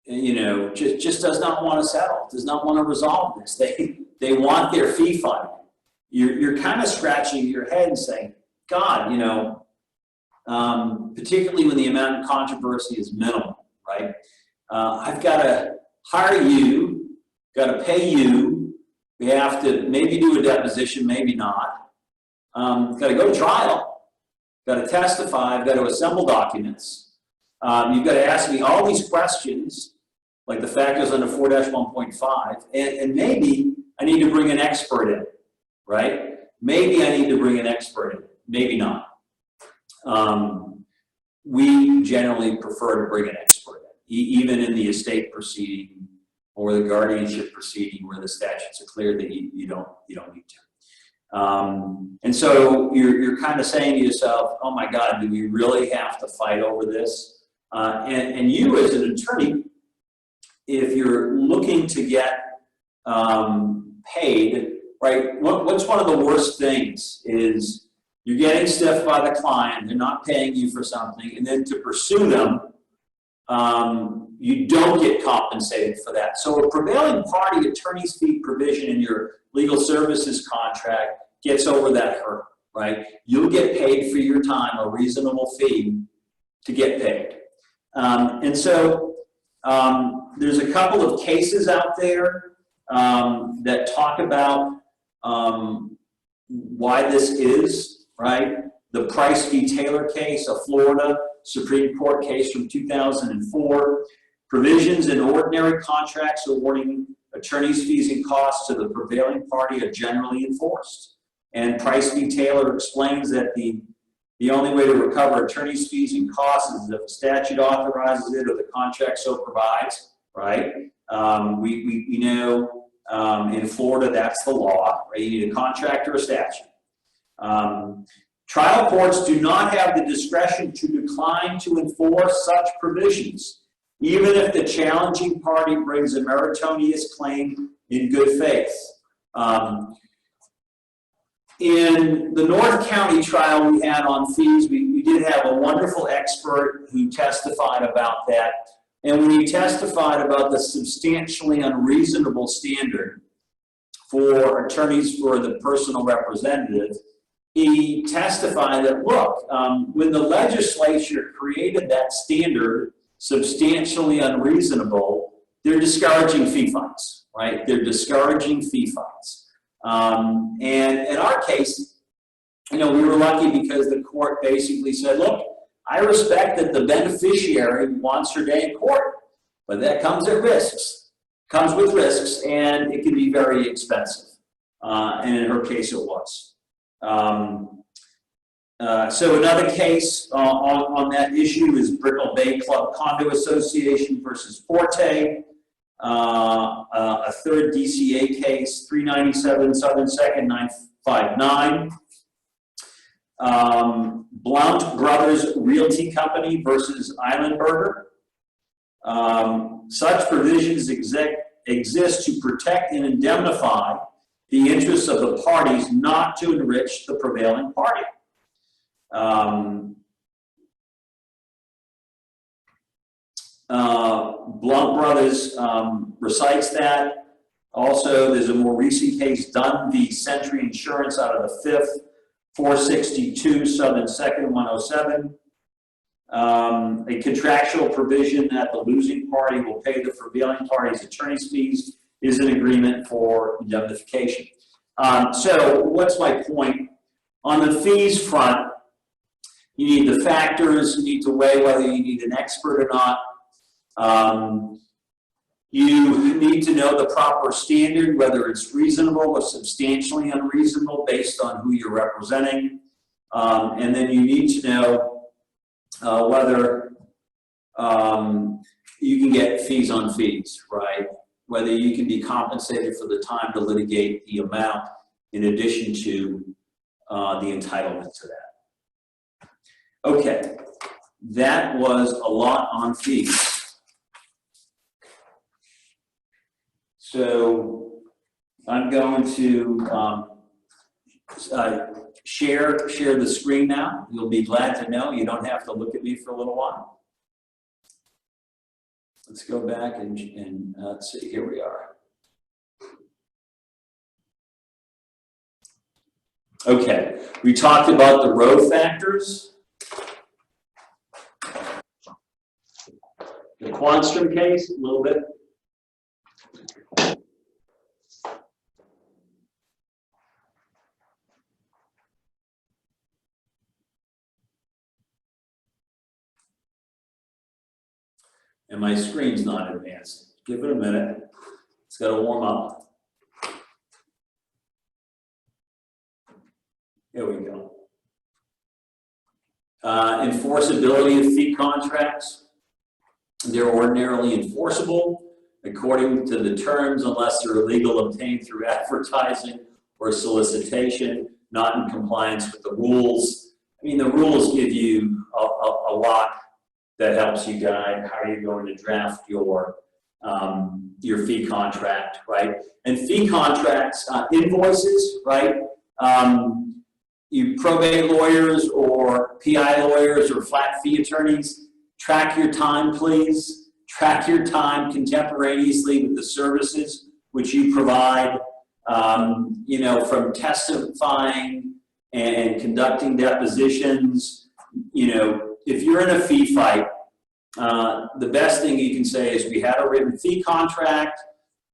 Speaker 1: you know, just does not want to settle, does not want to resolve this. They want their fee funding. You're kind of scratching your head and saying, God, you know, particularly when the amount of controversy is minimal, right? I've got to hire you, got to pay you. We have to maybe do a deposition, maybe not. Got to go to trial, got to testify, I've got to assemble documents. You've got to ask me all these questions, like the factors under 4-1.5, and maybe I need to bring an expert in, right? Maybe I need to bring an expert in, maybe not. We generally prefer to bring an expert in, even in the estate proceeding or the guardianship proceeding where the statutes are clear that you don't need to. And so you're kind of saying to yourself, oh my God, do we really have to fight over this? And you as an attorney, if you're looking to get paid, right, what's one of the worst things is you're getting stiffed by the client, they're not paying you for something, and then to pursue them, you don't get compensated for that. So a prevailing party attorney's fee provision in your legal services contract gets over that hurdle, right? You'll get paid for your time, a reasonable fee to get paid. And so there's a couple of cases out there that talk about why this is, right? The Price v. Taylor case, a Florida Supreme Court case from 2004. Provisions in ordinary contracts awarding attorney's fees and costs to the prevailing party are generally enforced. And Price v. Taylor explains that the only way to recover attorney's fees and costs is if the statute authorizes it or the contract so provides, right? We know in Florida that's the law, right? You need a contract or a statute. Trial courts do not have the discretion to decline to enforce such provisions, even if the challenging party brings a meritorious claim in good faith. In the North County trial we had on fees, we did have a wonderful expert who testified about that. And when he testified about the substantially unreasonable standard for attorneys for the personal representative, he testified that, look, when the legislature created that standard, substantially unreasonable, they're discouraging fee fines, right? They're discouraging fee fines. And in our case, you know, we were lucky because the court basically said, look, I respect that the beneficiary wants her day in court, but that comes at risks, comes with risks, and it can be very expensive. And in her case, it was. So another case on that issue is Brickell Bay Club Condo Association versus Forte, a third DCA case, 397 Southern 2nd 959. Blount Brothers Realty Company versus Islandberger. Such provisions exist to protect and indemnify the interests of the parties, not to enrich the prevailing party. Blount Brothers recites that. Also, there's a more recent case, Dunn v. Century Insurance out of the 5th, 462 Southern 2nd 107. A contractual provision that the losing party will pay the prevailing party's attorney's fees is an agreement for indemnification. So what's my point? On the fees front, you need the factors, you need to weigh whether you need an expert or not. You need to know the proper standard, whether it's reasonable or substantially unreasonable based on who you're representing. And then you need to know whether you can get fees on fees, right? Whether you can be compensated for the time to litigate the amount in addition to the entitlement to that. Okay, that was a lot on fees. So I'm going to share the screen now. You'll be glad to know you don't have to look at me for a little while. Let's go back and let's see, here we are. Okay, we talked about the row factors. The Quanstrom case, a little bit. And my screen's not advancing. Give it a minute. It's got to warm up. Here we go. Enforceability of fee contracts. They're ordinarily enforceable according to the terms unless they're illegal obtained through advertising or solicitation, not in compliance with the rules. I mean, the rules give you a lot that helps you guide how you're going to draft your fee contract, right? And fee contracts, invoices, right? You probate lawyers or PI lawyers or flat fee attorneys, track your time, please. Track your time contemporaneously with the services which you provide, you know, from testifying and conducting depositions. You know, if you're in a fee fight, the best thing you can say is we had a written fee contract.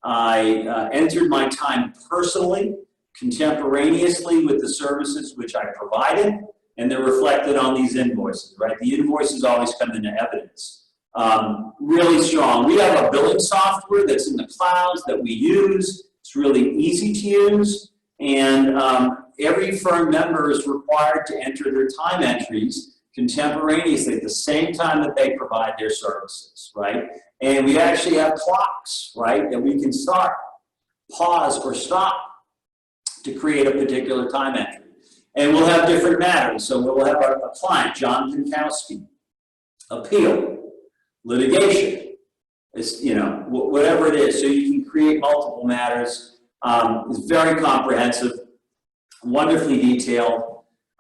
Speaker 1: I entered my time personally, contemporaneously with the services which I provided, and they're reflected on these invoices, right? The invoices always come into evidence. Really strong. We have a billing software that's in the clouds that we use. It's really easy to use, and every firm member is required to enter their time entries contemporaneously at the same time that they provide their services, right? And we actually have clocks, right, that we can start, pause, or stop to create a particular time entry. And we'll have different matters. So we'll have a client, John Pinkowski, appeal, litigation, it's, you know, whatever it is. So you can create multiple matters. It's very comprehensive, wonderfully detailed,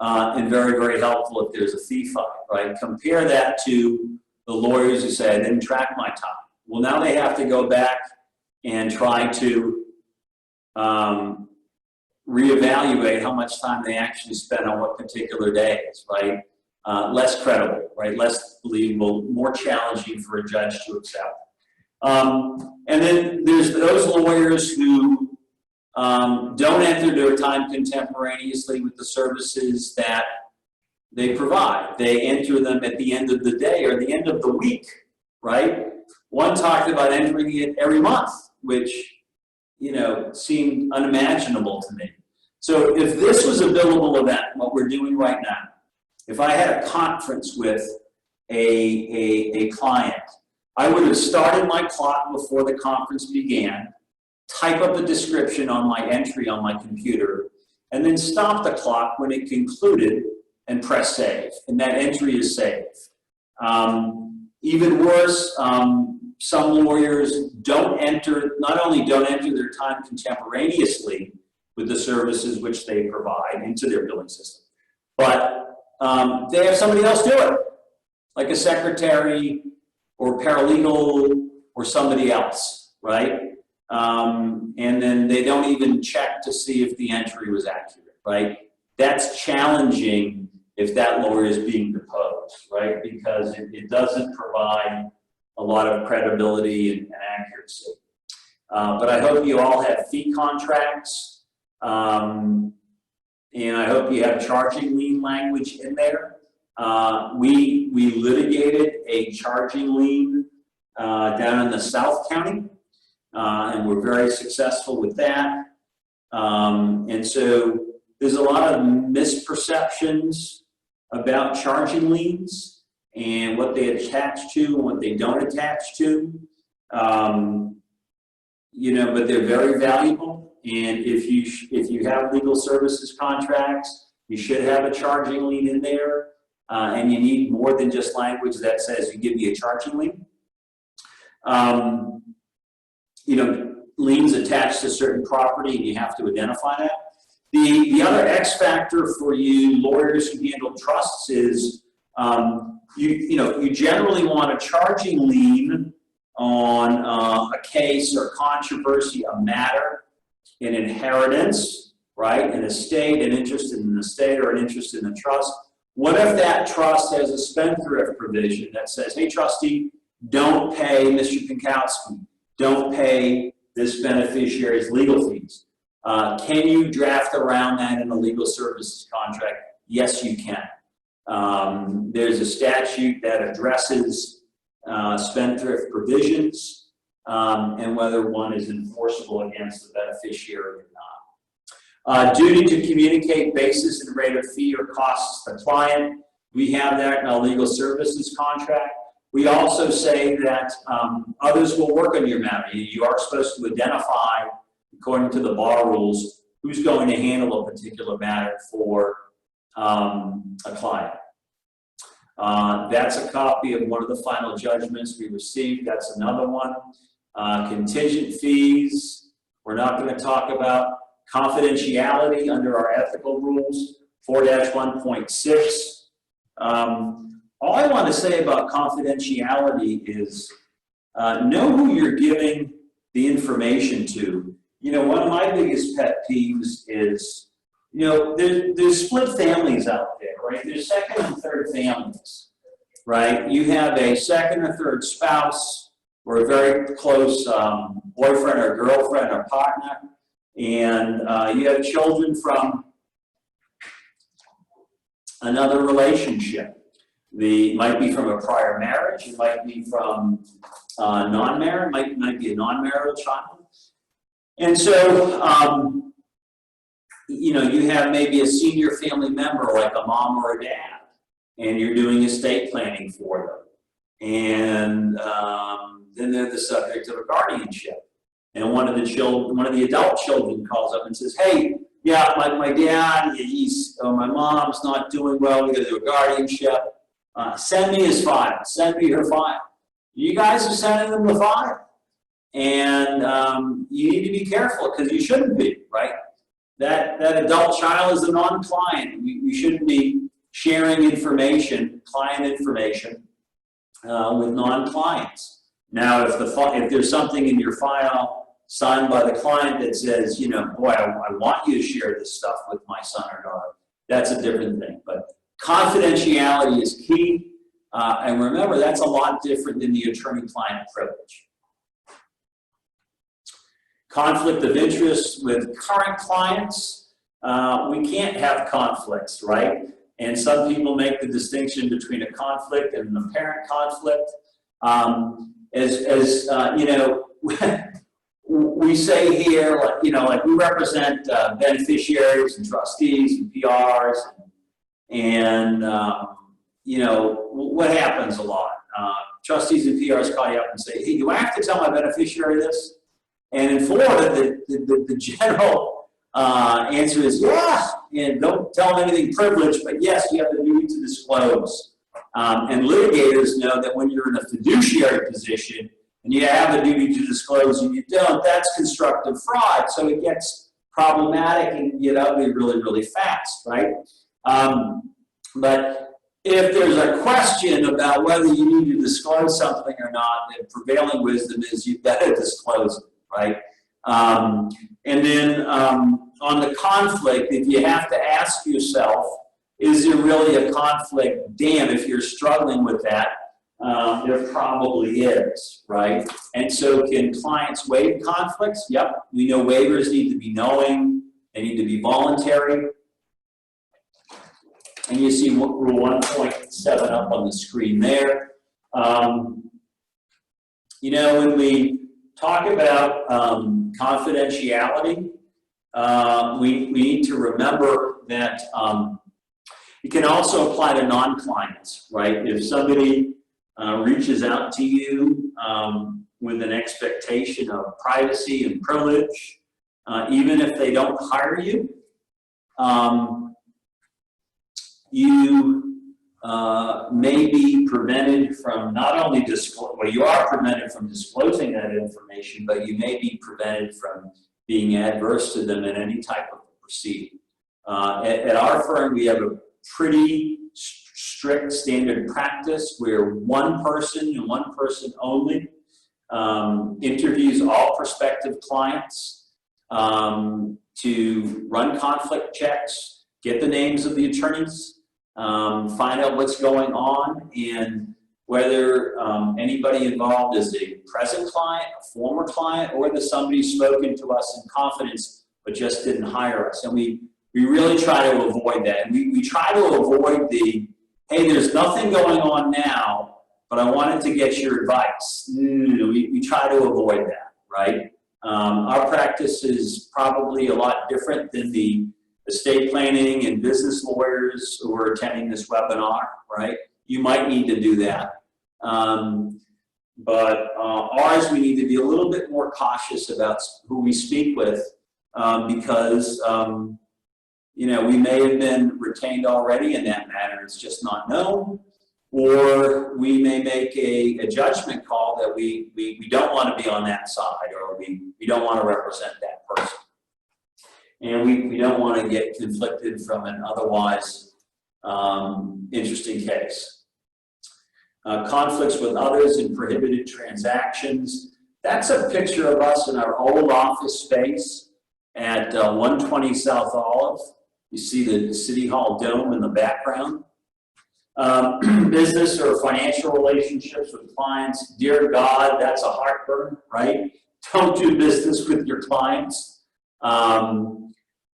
Speaker 1: and very, very helpful if there's a fee fight, right? Compare that to the lawyers who say, I didn't track my time. Well, now they have to go back and try to reevaluate how much time they actually spent on what particular days, right? Less credible, right? Less believable, more challenging for a judge to accept. And then there's those lawyers who don't enter their time contemporaneously with the services that they provide. They enter them at the end of the day or the end of the week, right? One talked about entering it every month, which, you know, seemed unimaginable to me. So if this was a billable event, what we're doing right now, if I had a conference with a client, I would have started my clock before the conference began, type up a description on my entry on my computer, and then stop the clock when it concluded and press save, and that entry is saved. Even worse, some lawyers not only don't enter their time contemporaneously with the services which they provide into their billing system, but they have somebody else do it, like a secretary or paralegal or somebody else, right? And then they don't even check to see if the entry was accurate, right? That's challenging if that lawyer is being deposed, right? Because it doesn't provide a lot of credibility and accuracy. But I hope you all have fee contracts, and I hope you have charging lien language in there. We litigated a charging lien down in the South County, and we're very successful with that. And so there's a lot of misperceptions about charging liens and what they attach to and what they don't attach to. You know, but they're very valuable. And if you have legal services contracts, you should have a charging lien in there. And you need more than just language that says you give me a charging lien. You know, liens attached to certain property, and you have to identify that. The other X factor for you lawyers who handle trusts is you generally want a charging lien on a case or controversy, a matter, an inheritance, right? An estate, an interest in an estate or an interest in a trust. What if that trust has a spendthrift provision that says, hey, trustee, don't pay Mr. Pinkowski, don't pay this beneficiary's legal fees. Can you draft around that in a legal services contract? Yes, you can. There's a statute that addresses spendthrift provisions and whether one is enforceable against the beneficiary or not. Duty to communicate basis and rate of fee or costs to the client. We have that in our legal services contract. We also say that others will work on your matter. You are supposed to identify, according to the bar rules, who's going to handle a particular matter for a client. That's a copy of one of the final judgments we received. That's another one. Contingent fees, we're not going to talk about. Confidentiality under our ethical rules, 4-1.6. All I want to say about confidentiality is know who you're giving the information to. You know, one of my biggest pet peeves is, you know, there's split families out there, right? There's second and third families, right? You have a second or third spouse or a very close boyfriend or girlfriend or partner, and you have children from another relationship. Might be from a prior marriage, it might be from non-marriage, might be a non-marital child. And so, you know, you have maybe a senior family member like a mom or a dad, and you're doing estate planning for them. And then they're the subject of a guardianship. And one of the adult children calls up and says, hey, yeah, my dad, my mom's not doing well, we gotta do a guardianship. Send me his file, send me her file. You guys are sending them the file. And you need to be careful because you shouldn't be, right? That adult child is a non-client. You shouldn't be sharing information, client information, with non-clients. Now, if there's something in your file signed by the client that says, you know, boy, I want you to share this stuff with my son or daughter, that's a different thing. But confidentiality is key. And remember, that's a lot different than the attorney-client privilege. Conflict of interest with current clients. We can't have conflicts, right? And some people make the distinction between a conflict and an apparent conflict. You know, we say here, like, you know, like we represent beneficiaries and trustees and PRs, and you know, what happens a lot? Trustees and PRs call you up and say, hey, do I have to tell my beneficiary this? And in Florida, the general answer is yes, and don't tell them anything privileged, but yes, you have the duty to disclose. And litigators know that when you're in a fiduciary position and you have the duty to disclose and you don't, that's constructive fraud. So it gets problematic and get ugly really, really fast, right? But if there's a question about whether you need to disclose something or not, then prevailing wisdom is you better disclose it, right? And then on the conflict, if you have to ask yourself, is there really a conflict? Damn, if you're struggling with that, there probably is, right? And so can clients waive conflicts? Yep, we know waivers need to be knowing, they need to be voluntary. And you see rule 1.7 up on the screen there. You know, when we talk about confidentiality, we need to remember that it can also apply to non-clients, right? If somebody reaches out to you with an expectation of privacy and privilege, even if they don't hire you, you may be prevented from not only you are prevented from disclosing that information, but you may be prevented from being adverse to them in any type of proceed. At our firm, we have a pretty strict standard practice where one person and one person only interviews all prospective clients to run conflict checks, get the names of the attorneys, find out what's going on, and whether anybody involved is a present client, a former client, or that somebody's spoken to us in confidence but just didn't hire us. And we really try to avoid that. And we try to avoid the, hey, there's nothing going on now, but I wanted to get your advice. We try to avoid that, right? Our practice is probably a lot different than the estate planning and business lawyers who are attending this webinar, right? You might need to do that. But ours, we need to be a little bit more cautious about who we speak with because, you know, we may have been retained already in that matter. It's just not known. Or we may make a judgment call that we don't want to be on that side, or we don't want to represent that person. And we don't want to get conflicted from an otherwise interesting case. Conflicts with others and prohibited transactions. That's a picture of us in our old office space at 120 South Olive. You see the City Hall dome in the background. Business or financial relationships with clients. Dear God, that's a heartburn, right? Don't do business with your clients. Don't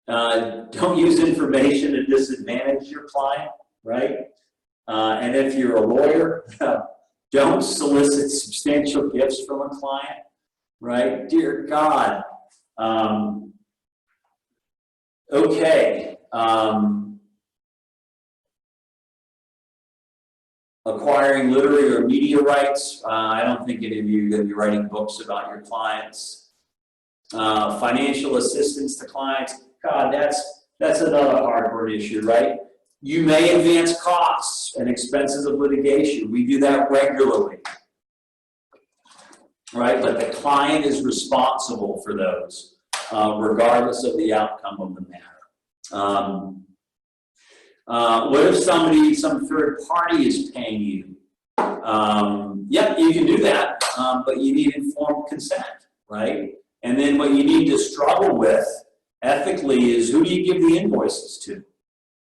Speaker 1: use information to disadvantage your client, right? And if you're a lawyer, don't solicit substantial gifts from a client, right? Dear God. Okay. Acquiring literary or media rights. I don't think any of you are going to be writing books about your clients. Financial assistance to clients. God, that's another heartburn issue, right? You may advance costs and expenses of litigation. We do that regularly, right? But the client is responsible for those, regardless of the outcome of the matter. What if some third party is paying you? Yep, you can do that, but you need informed consent, right? And then what you need to struggle with ethically is who do you give the invoices to,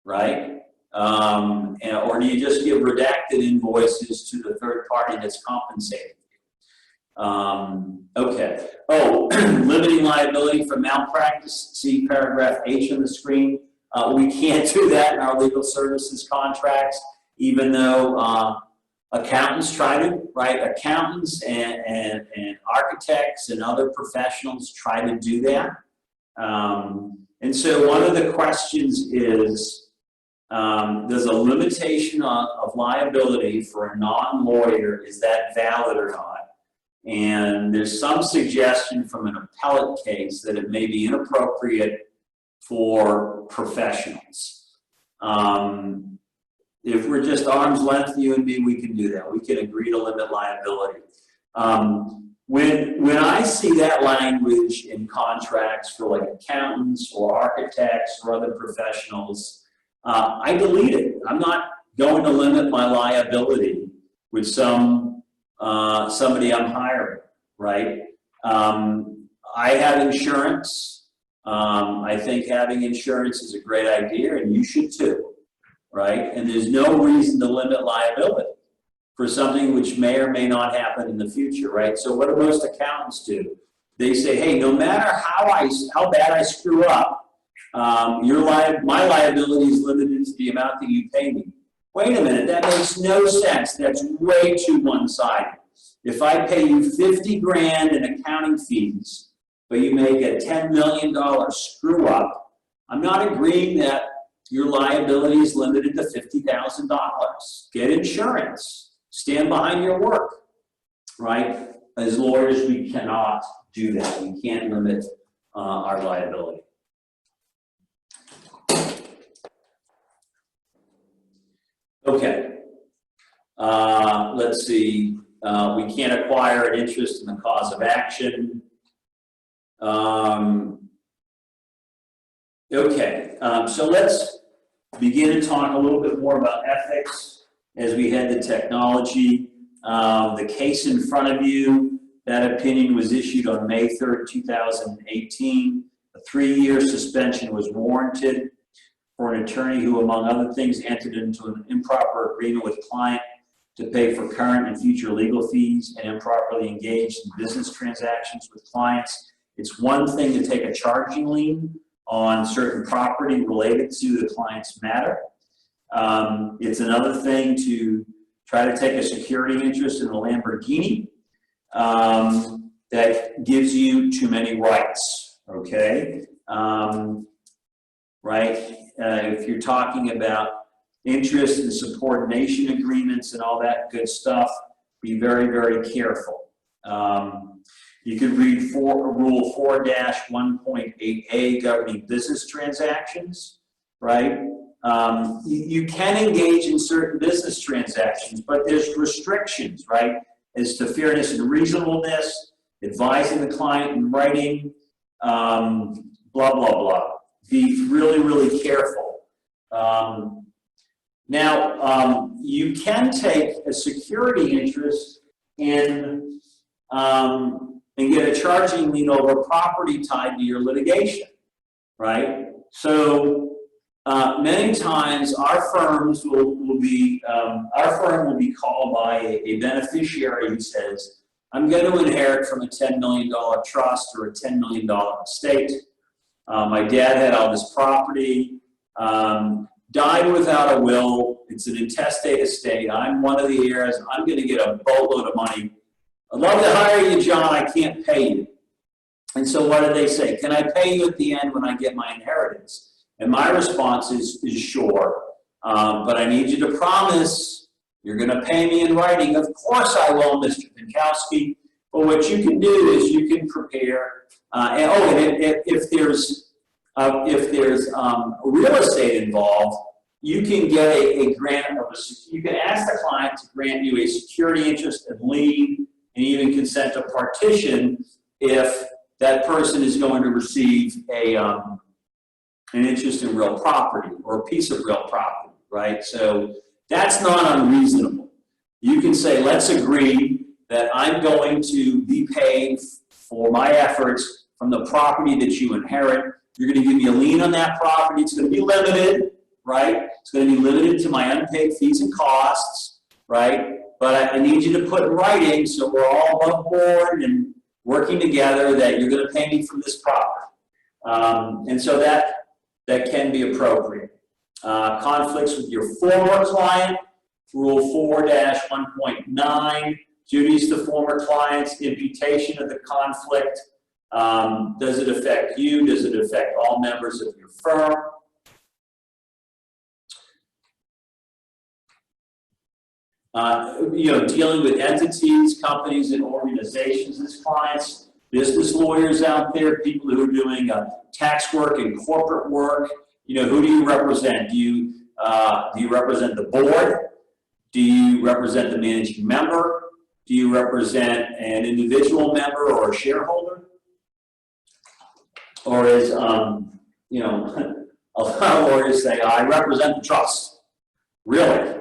Speaker 1: right? Or do you just give redacted invoices to the third party that's compensating? Okay. Oh, limiting liability for malpractice. See paragraph H on the screen. We can't do that in our legal services contracts, even though accountants try to, right? Accountants and architects and other professionals try to do that. And so one of the questions is, does a limitation of liability for a non-lawyer, is that valid or not? And there's some suggestion from an appellate case that it may be inappropriate for professionals. If we're just arm's length, you and me, we can do that. We can agree to limit liability. When I see that language in contracts for like accountants or architects or other professionals, I delete it. I'm not going to limit my liability with somebody I'm hiring, right? I have insurance. I think having insurance is a great idea, and you should too, right? And there's no reason to limit liability for something which may or may not happen in the future, right? So what do most accountants do? They say, hey, no matter how bad I screw up, my liability is limited to the amount that you pay me. Wait a minute, that makes no sense. That's way too one-sided. If I pay you 50 grand in accounting fees, but you make a $10 million screw up, I'm not agreeing that your liability is limited to $50,000. Get insurance. Stand behind your work, right? As lawyers, we cannot do that. We can't limit our liability. Okay. Let's see. We can't acquire an interest in the cause of action. Okay, so let's begin to talk a little bit more about ethics as we head to technology. The case in front of you, that opinion was issued on May 3rd, 2018. A 3-year suspension was warranted for an attorney who, among other things, entered into an improper agreement with client to pay for current and future legal fees and improperly engaged in business transactions with clients. It's one thing to take a charging lien on certain property related to the client's matter. It's another thing to try to take a security interest in a Lamborghini that gives you too many rights, okay? Right? If you're talking about interest and subordination agreements and all that good stuff, be very, very careful. You could read Rule 4-1.8A governing business transactions, right? You can engage in certain business transactions, but there's restrictions, right? As to fairness and reasonableness, advising the client in writing, blah, blah, blah. Be really, really careful. Now, you can take a security interest in and get a charging lien over property tied to your litigation, right? So many times our firms will be called by a beneficiary who says, I'm going to inherit from a $10 million trust or a $10 million estate. My dad had all this property, died without a will. It's an intestate estate. I'm one of the heirs. I'm going to get a boatload of money. I'd love to hire you, John. I can't pay you. And so what do they say? Can I pay you at the end when I get my inheritance? And my response is sure. But I need you to promise you're going to pay me in writing. Of course I will, Mr. P.L.L.C. But what you can do is you can prepare. If there's real estate involved, you can get a grant you can ask the client to grant you a security interest, a lien, and even consent to partition if that person is going to receive an interest in real property or a piece of real property, right? So that's not unreasonable. You can say, let's agree that I'm going to be paid for my efforts from the property that you inherit. You're going to give me a lien on that property. It's going to be limited, right? It's going to be limited to my unpaid fees and costs, right? But I need you to put in writing so we're all above board and working together that you're going to pay me from this property. And so that can be appropriate. Conflicts with your former client, Rule 4-1.9, duties to former clients, imputation of the conflict. Does it affect you? Does it affect all members of your firm? Dealing with entities, companies, and organizations as clients, business lawyers out there, people who are doing tax work and corporate work. Who do you represent? Do you represent the board? Do you represent the managing member? Do you represent an individual member or a shareholder? Or as a lot of lawyers say, I represent the trust. Really?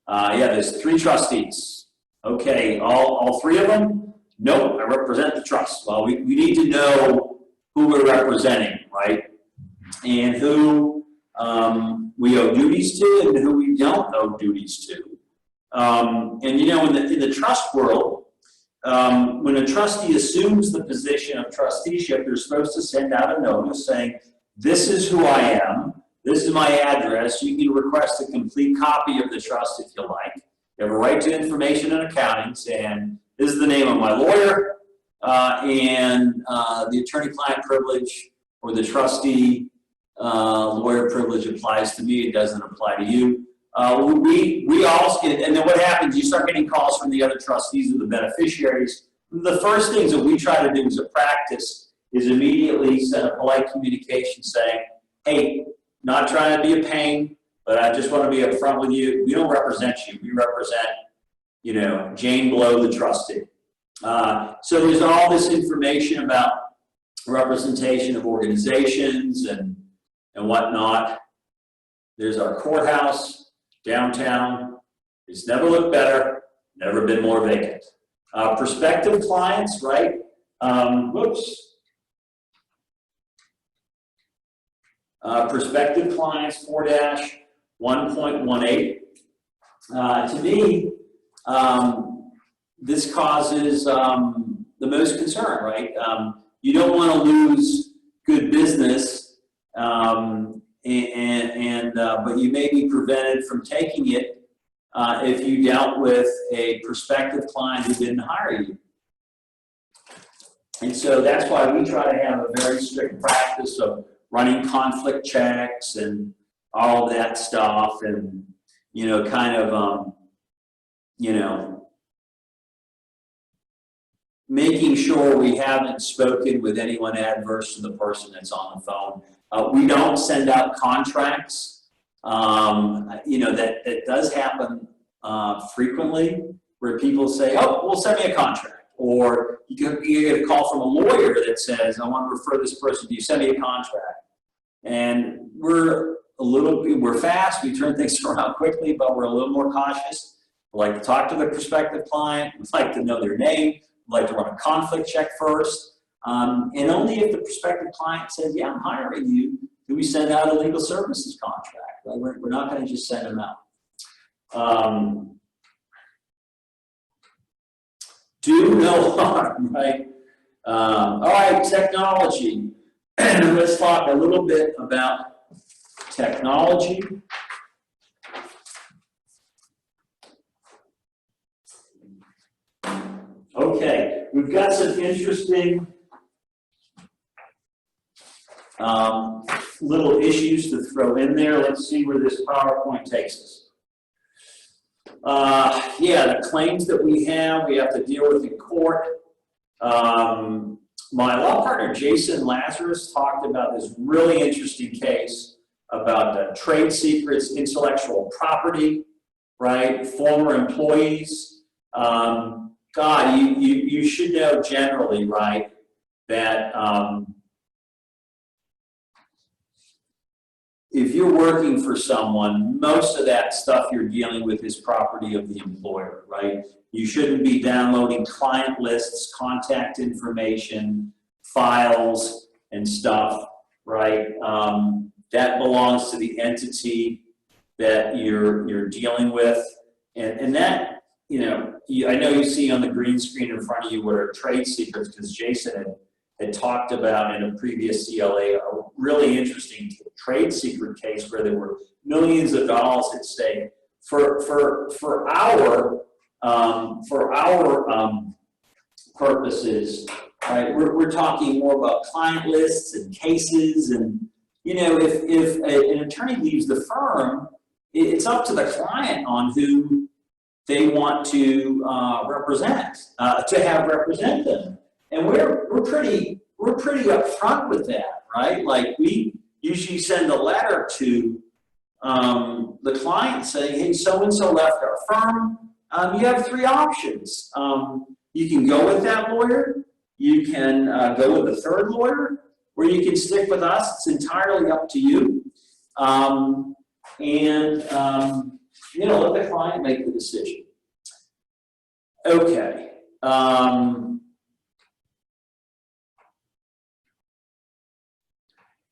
Speaker 1: Yeah, there's 3 trustees. Okay, all 3 of them? No, I represent the trust. Well, we need to know who we're representing, right? And who we owe duties to and who we don't owe duties to. In the trust world, when a trustee assumes the position of trusteeship, they're supposed to send out a notice saying, this is who I am, this is my address. You can request a complete copy of the trust if you like. You have a right to information and accounting, saying, this is the name of my lawyer, and the attorney-client privilege or the trustee lawyer privilege applies to me. It doesn't apply to you. We also, and then what happens, you start getting calls from the other trustees or the beneficiaries. The first things that we try to do as a practice is immediately send a polite communication saying, hey, not trying to be a pain, but I just want to be upfront with you. We don't represent you. We represent, Jane Blow, the trustee. So there's all this information about representation of organizations and and whatnot. There's our courthouse downtown. It's never looked better, never been more vacant. Prospective clients, right? Prospective clients 4-1.18. To me, this causes the most concern, right? You don't want to lose good business, but you may be prevented from taking it if you dealt with a prospective client who didn't hire you. And so that's why we try to have a very strict practice of running conflict checks and all of that stuff, and kind of making sure we haven't spoken with anyone adverse to the person that's on the phone. We don't send out contracts. That does happen frequently, where people say, "Oh, well, send me a contract," or you get a call from a lawyer that says, "I want to refer this person to you. Send me a contract." And we're fast. We turn things around quickly, but we're a little more cautious. We like to talk to the prospective client. We like to know their name. We like to run a conflict check first. And only if the prospective client says, "Yeah, I'm hiring you," do we send out a legal services contract. Right? We're not going to just send them out. Do no harm, right? All right, technology. Let's talk a little bit about technology. Okay, we've got some interesting little issues to throw in there. Let's see where this PowerPoint takes us. The claims that we have to deal with in court. My law partner, Jason Lazarus, talked about this really interesting case about trade secrets, intellectual property, right? Former employees. God, you should know generally, right, that if you're working for someone, most of that stuff you're dealing with is property of the employer, right? You shouldn't be downloading client lists, contact information, files, and stuff, right? That belongs to the entity that you're dealing with. And that, I know you see on the green screen in front of you what are trade secrets, because Jason had talked about in a previous CLA a really interesting trade secret case where there were millions of dollars at stake. For our purposes, right? We're talking more about client lists and cases, and if an attorney leaves the firm, it's up to the client on who they want to represent, to have represent them. And we're pretty upfront with that, right? Like, we usually send a letter to the client saying, "Hey, so-and-so left our firm. You have 3 options. You can go with that lawyer, you can go with a third lawyer, or you can stick with us. It's entirely up to you." Let the client make the decision. Okay.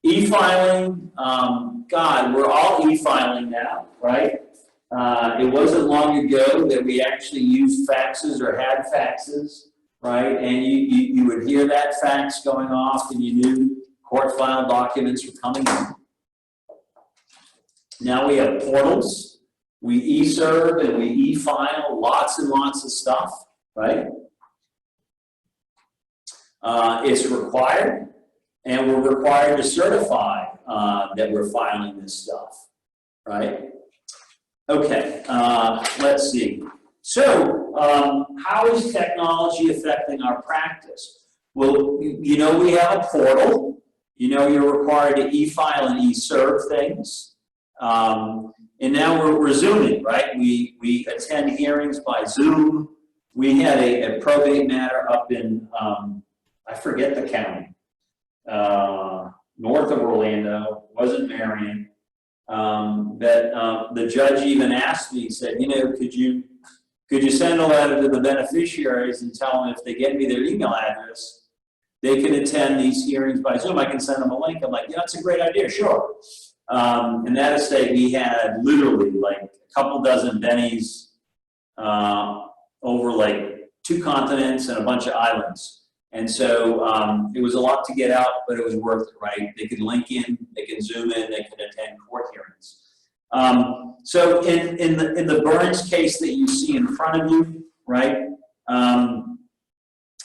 Speaker 1: E-filing, God, we're all e-filing now, right? It wasn't long ago that we actually used faxes or had faxes, right? And you would hear that fax going off, and you knew court file documents were coming in. Now we have portals. We e-serve and we e-file lots and lots of stuff, right? It's required, and we're required to certify that we're filing this stuff, right? Okay, let's see. So, how is technology affecting our practice? Well, we have a portal. You're required to e-file and e-serve things. And now we're Zooming, right? We attend hearings by Zoom. We had a probate matter up in, I forget the county. north of Orlando, wasn't Marion. The judge even asked me, he said, you know, could you send a letter to the beneficiaries and tell them if they get me their email address, they can attend these hearings by Zoom. I can send them a link. I'm like, yeah, that's a great idea, sure. In that estate, we had literally like a couple dozen bennies over like 2 continents and a bunch of islands. And so it was a lot to get out, but it was worth it, right? They could link in, they can Zoom in, they can attend court hearings. So in the Burns case that you see in front of you, right?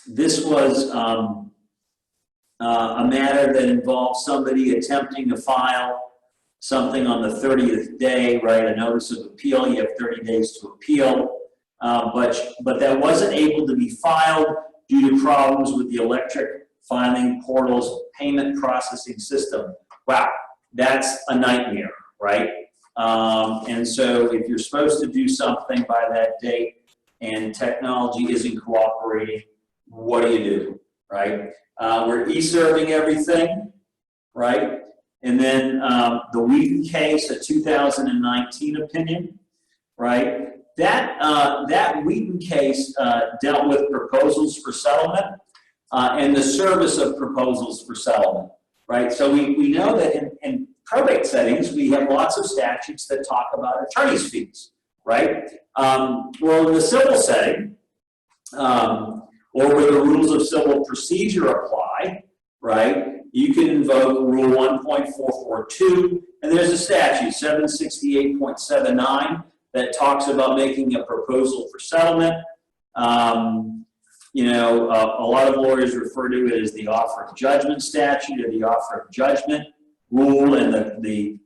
Speaker 1: This was a matter that involved somebody attempting to file something on the 30th day, right? A notice of appeal. You have 30 days to appeal, but that wasn't able to be filed due to problems with the electric filing portal's payment processing system. Wow, that's a nightmare, right? And so if you're supposed to do something by that date and technology isn't cooperating, what do, right? We're e-serving everything, right? And then the Wheaton case, a 2019 opinion, right? That Wheaton case dealt with proposals for settlement and the service of proposals for settlement, right? So we know that in probate settings, we have lots of statutes that talk about attorney's fees, right? Well, in the civil setting, or where the rules of civil procedure apply, right? You can invoke Rule 1.442, and there's a statute, 768.79, that talks about making a proposal for settlement. You know, a lot of lawyers refer to it as the offer of judgment statute or the offer of judgment rule, and the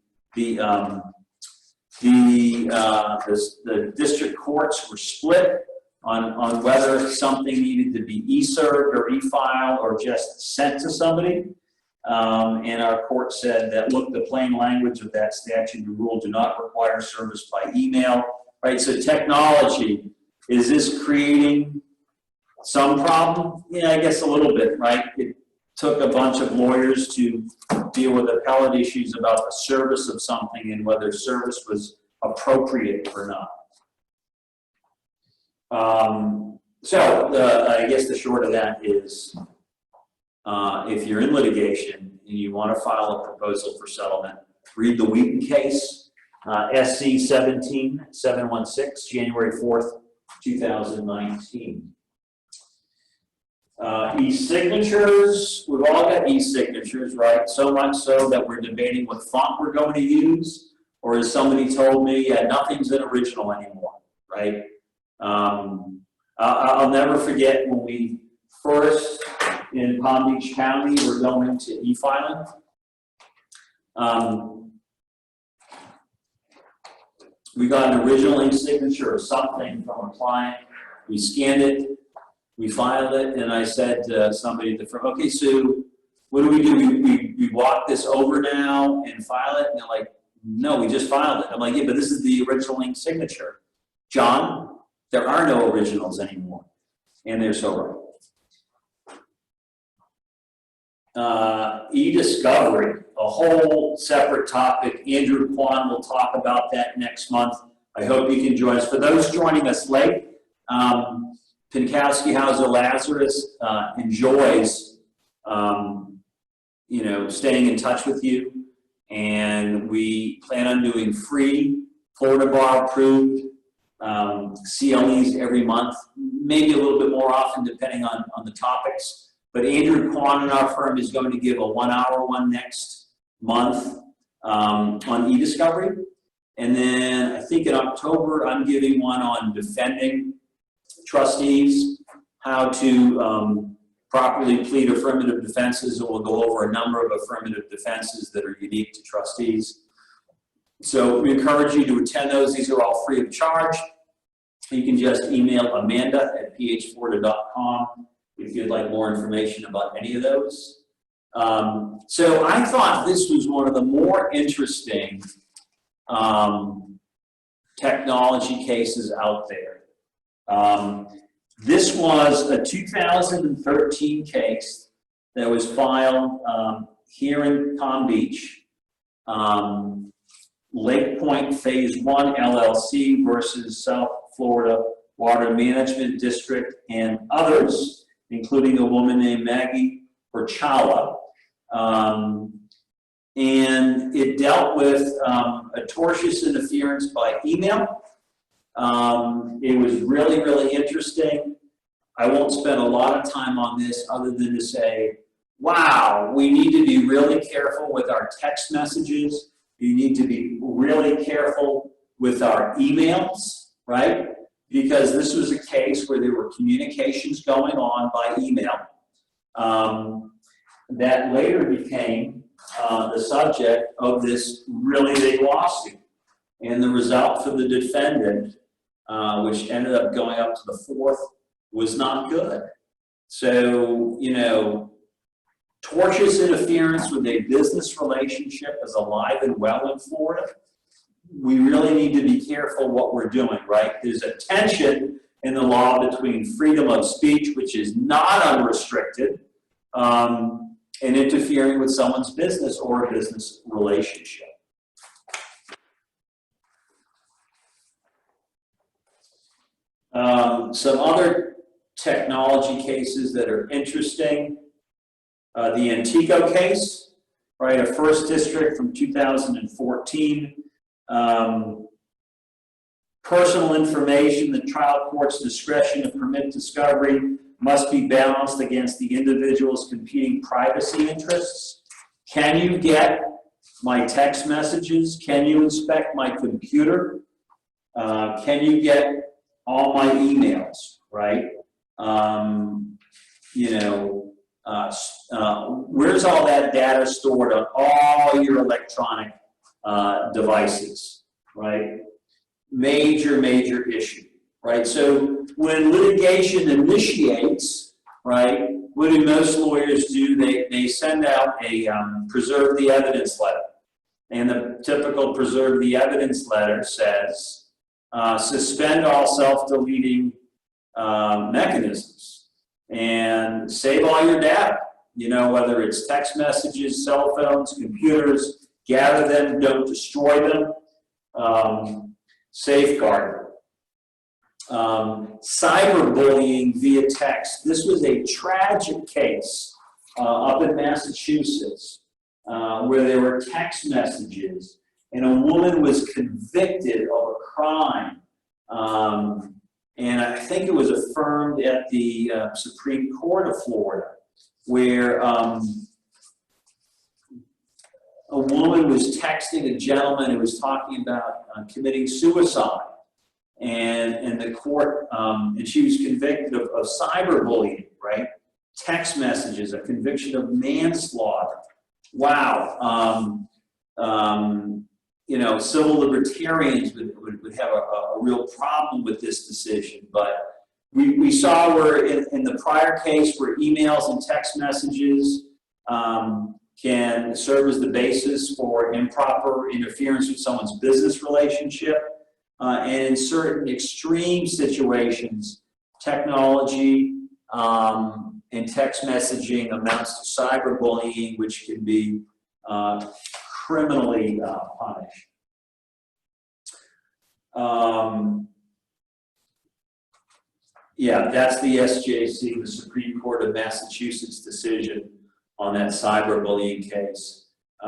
Speaker 1: district courts were split on whether something needed to be e-served or e-filed or just sent to somebody. And our court said that, look, the plain language of that statute and rule do not require service by email, right? So technology, is this creating some problem? Yeah, I guess a little bit, right? It took a bunch of lawyers to deal with appellate issues about the service of something and whether service was appropriate or not. I guess the short of that is, if you're in litigation and you want to file a proposal for settlement, read the Wheaton case, SC 17716, January 4th, 2019. E-signatures, we've all got e-signatures, right? So much so that we're debating what font we're going to use, or as somebody told me, yeah, nothing's an original anymore, right? I'll never forget when we first, in Palm Beach County, were going to e-filing. We got an original e-signature or something from a client. We scanned it, we filed it, and I said to somebody at the front, okay, so what do? We walk this over now and file it? And they're like, no, we just filed it. I'm like, yeah, but this is the original ink signature. John, there are no originals anymore. And they're so right. E-discovery, a whole separate topic. Andrew Kwan will talk about that next month. I hope you can join us. For those joining us late, Pinkowski Hauser Lazarus enjoys, you know, staying in touch with you, and we plan on doing free Florida Bar approved CLEs every month, maybe a little bit more often depending on the topics. But Andrew Kwan in our firm is going to give a 1-hour one next month on e-discovery. And then I think in October, I'm giving one on defending trustees, how to properly plead affirmative defenses, and we'll go over a number of affirmative defenses that are unique to trustees. So we encourage you to attend those. These are all free of charge. You can just email amanda@phflorida.com if you'd like more information about any of those. So I thought this was one of the more interesting technology cases out there. This was a 2013 case that was filed here in Palm Beach, Lake Point Phase 1 LLC versus South Florida Water Management District and others, including a woman named Maggie Urchala. And it dealt with a tortious interference by email. It was really, really interesting. I won't spend a lot of time on this other than to say, wow, we need to be really careful with our text messages. You need to be really careful with our emails, right? Because this was a case where there were communications going on by email that later became the subject of this really big lawsuit. And the result for the defendant, which ended up going up to the 4th, was not good. So, you know, tortious interference with a business relationship is alive and well in Florida. We really need to be careful what we're doing, right? There's a tension in the law between freedom of speech, which is not unrestricted, and interfering with someone's business or a business relationship. Some other technology cases that are interesting. The Antico case, right, a 1st district from 2014. Personal information, the trial court's discretion to permit discovery must be balanced against the individual's competing privacy interests. Can you get my text messages? Can you inspect my computer? Can you get all my emails, right? You know, where's all that data stored on all your electronic devices, right? Major, major issue, right? So when litigation initiates, right, what do most lawyers do? They send out a preserve the evidence letter. And the typical preserve the evidence letter says, suspend all self-deleting mechanisms and save all your data, you know, whether it's text messages, cell phones, computers, gather them, don't destroy them, safeguard them. Cyberbullying via text. This was a tragic case up in Massachusetts where there were text messages and a woman was convicted of a crime. And I think it was affirmed at the Supreme Court of Florida, where a woman was texting a gentleman who was talking about committing suicide. And the court, and she was convicted of cyberbullying, right? Text messages, a conviction of manslaughter. Wow. You know, civil libertarians would have a real problem with this decision. But we saw where in the prior case where emails and text messages can serve as the basis for improper interference with someone's business relationship. And in certain extreme situations, technology and text messaging amounts to cyberbullying, which can be criminally punished. Yeah, that's the SJC, the Supreme Court of Massachusetts decision on that cyberbullying case.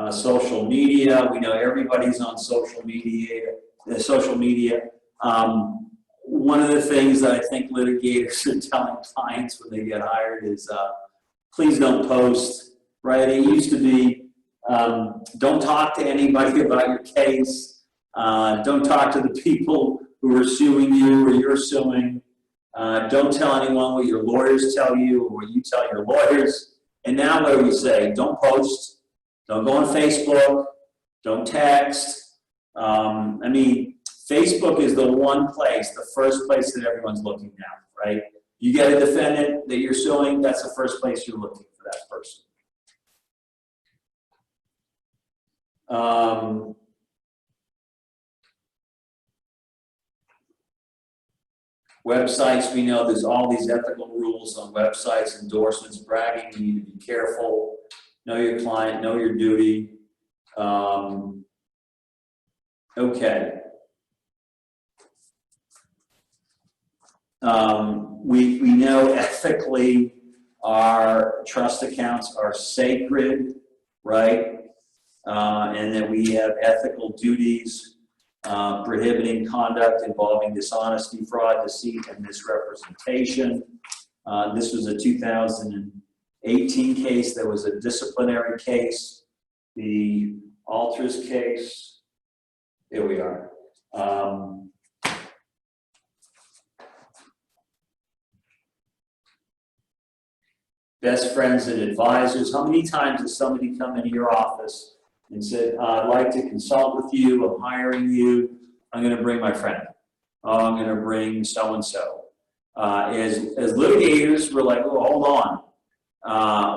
Speaker 1: Social media, we know everybody's on social media. One of the things that I think litigators are telling clients when they get hired is, please don't post, right? It used to be, don't talk to anybody about your case. Don't talk to the people who are suing you or you're suing. Don't tell anyone what your lawyers tell you or what you tell your lawyers. And now what do we say? Don't post. Don't go on Facebook. Don't text. I mean, Facebook is the one place, the first place that everyone's looking now, right? You get a defendant that you're suing, that's the first place you're looking for that person. Websites, we know there's all these ethical rules on websites, endorsements, bragging, you need to be careful. know your client, know your duty. Okay. We know ethically our trust accounts are sacred, right? And that we have ethical duties prohibiting conduct involving dishonesty, fraud, deceit, and misrepresentation. This was a 2018 case. There was a disciplinary case. The Alters case, here we are. Best friends and advisors. How many times has somebody come into your office and said, I'd like to consult with you, I'm hiring you, I'm going to bring my friend, I'm going to bring so-and-so. As litigators, we're like, oh, hold on.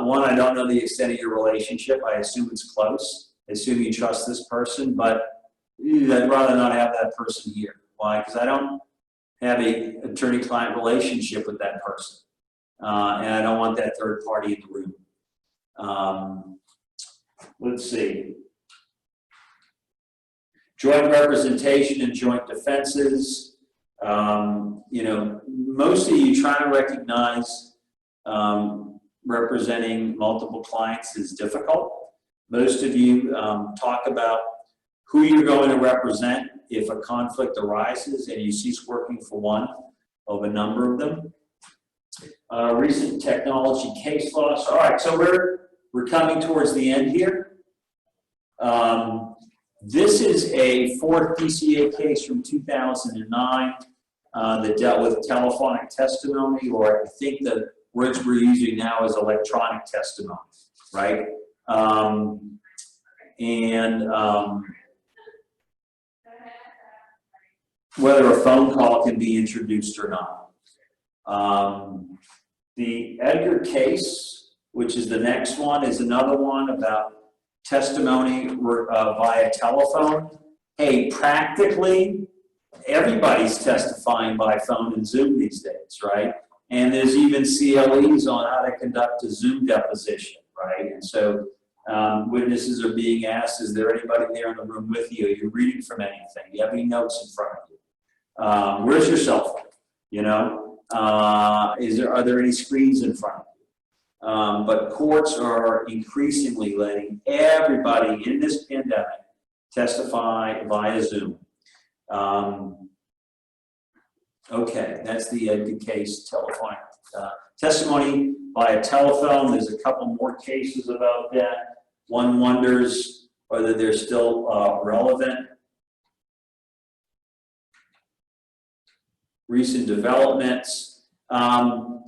Speaker 1: One, I don't know the extent of your relationship. I assume it's close. I assume you trust this person, but I'd rather not have that person here. Why? Because I don't have an attorney-client relationship with that person. And I don't want that third party in the room. Let's see. Joint representation and joint defenses. You know, most of you try to recognize representing multiple clients is difficult. Most of you talk about who you're going to represent if a conflict arises and you cease working for one of a number of them. Recent technology case laws. All right, so we're coming towards the end here. This is a fourth PCA case from 2009 that dealt with telephonic testimony, or I think the words we're using now is electronic testimony, right? Whether a phone call can be introduced or not. The Edgar case, which is the next one, is another one about testimony via telephone. Hey, practically everybody's testifying by phone and Zoom these days, right? And there's even CLEs on how to conduct a Zoom deposition, right? And so witnesses are being asked, is there anybody there in the room with you? Are you reading from anything? Do you have any notes in front of you? Where's your cell phone? You know? Are there any screens in front of you? But courts are increasingly letting everybody in this pandemic testify via Zoom. Okay, that's the Edgar case, telephonic testimony via telephone. There's a couple more cases about that. One wonders whether they're still relevant. Recent developments. One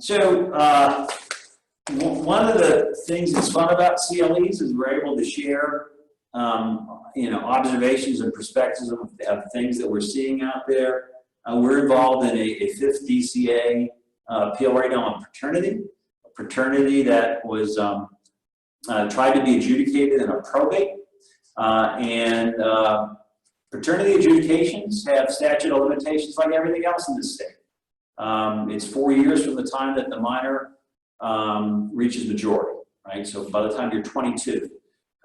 Speaker 1: of the things that's fun about CLEs is we're able to share, you know, observations and perspectives of things that we're seeing out there. We're involved in a fifth DCA appeal right now on paternity, a paternity that was tried to be adjudicated in a probate, paternity adjudications have statute of limitations like everything else in this state. It's 4 years from the time that the minor reaches majority, right? So by the time you're 22.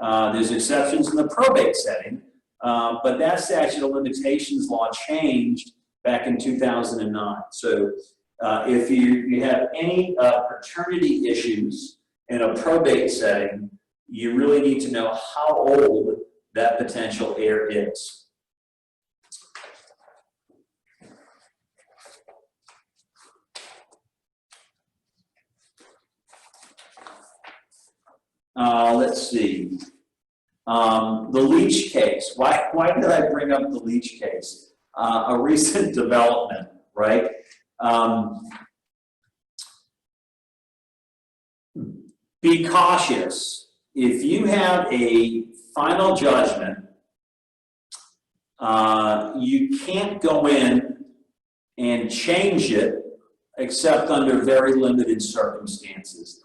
Speaker 1: There's exceptions in the probate setting, but that statute of limitations law changed back in 2009. So if you have any paternity issues in a probate setting, you really need to know how old that potential heir is. Let's see. The Leach case. Why did I bring up the Leach case? A recent development, right? Be cautious. If you have a final judgment, you can't go in and change it except under very limited circumstances.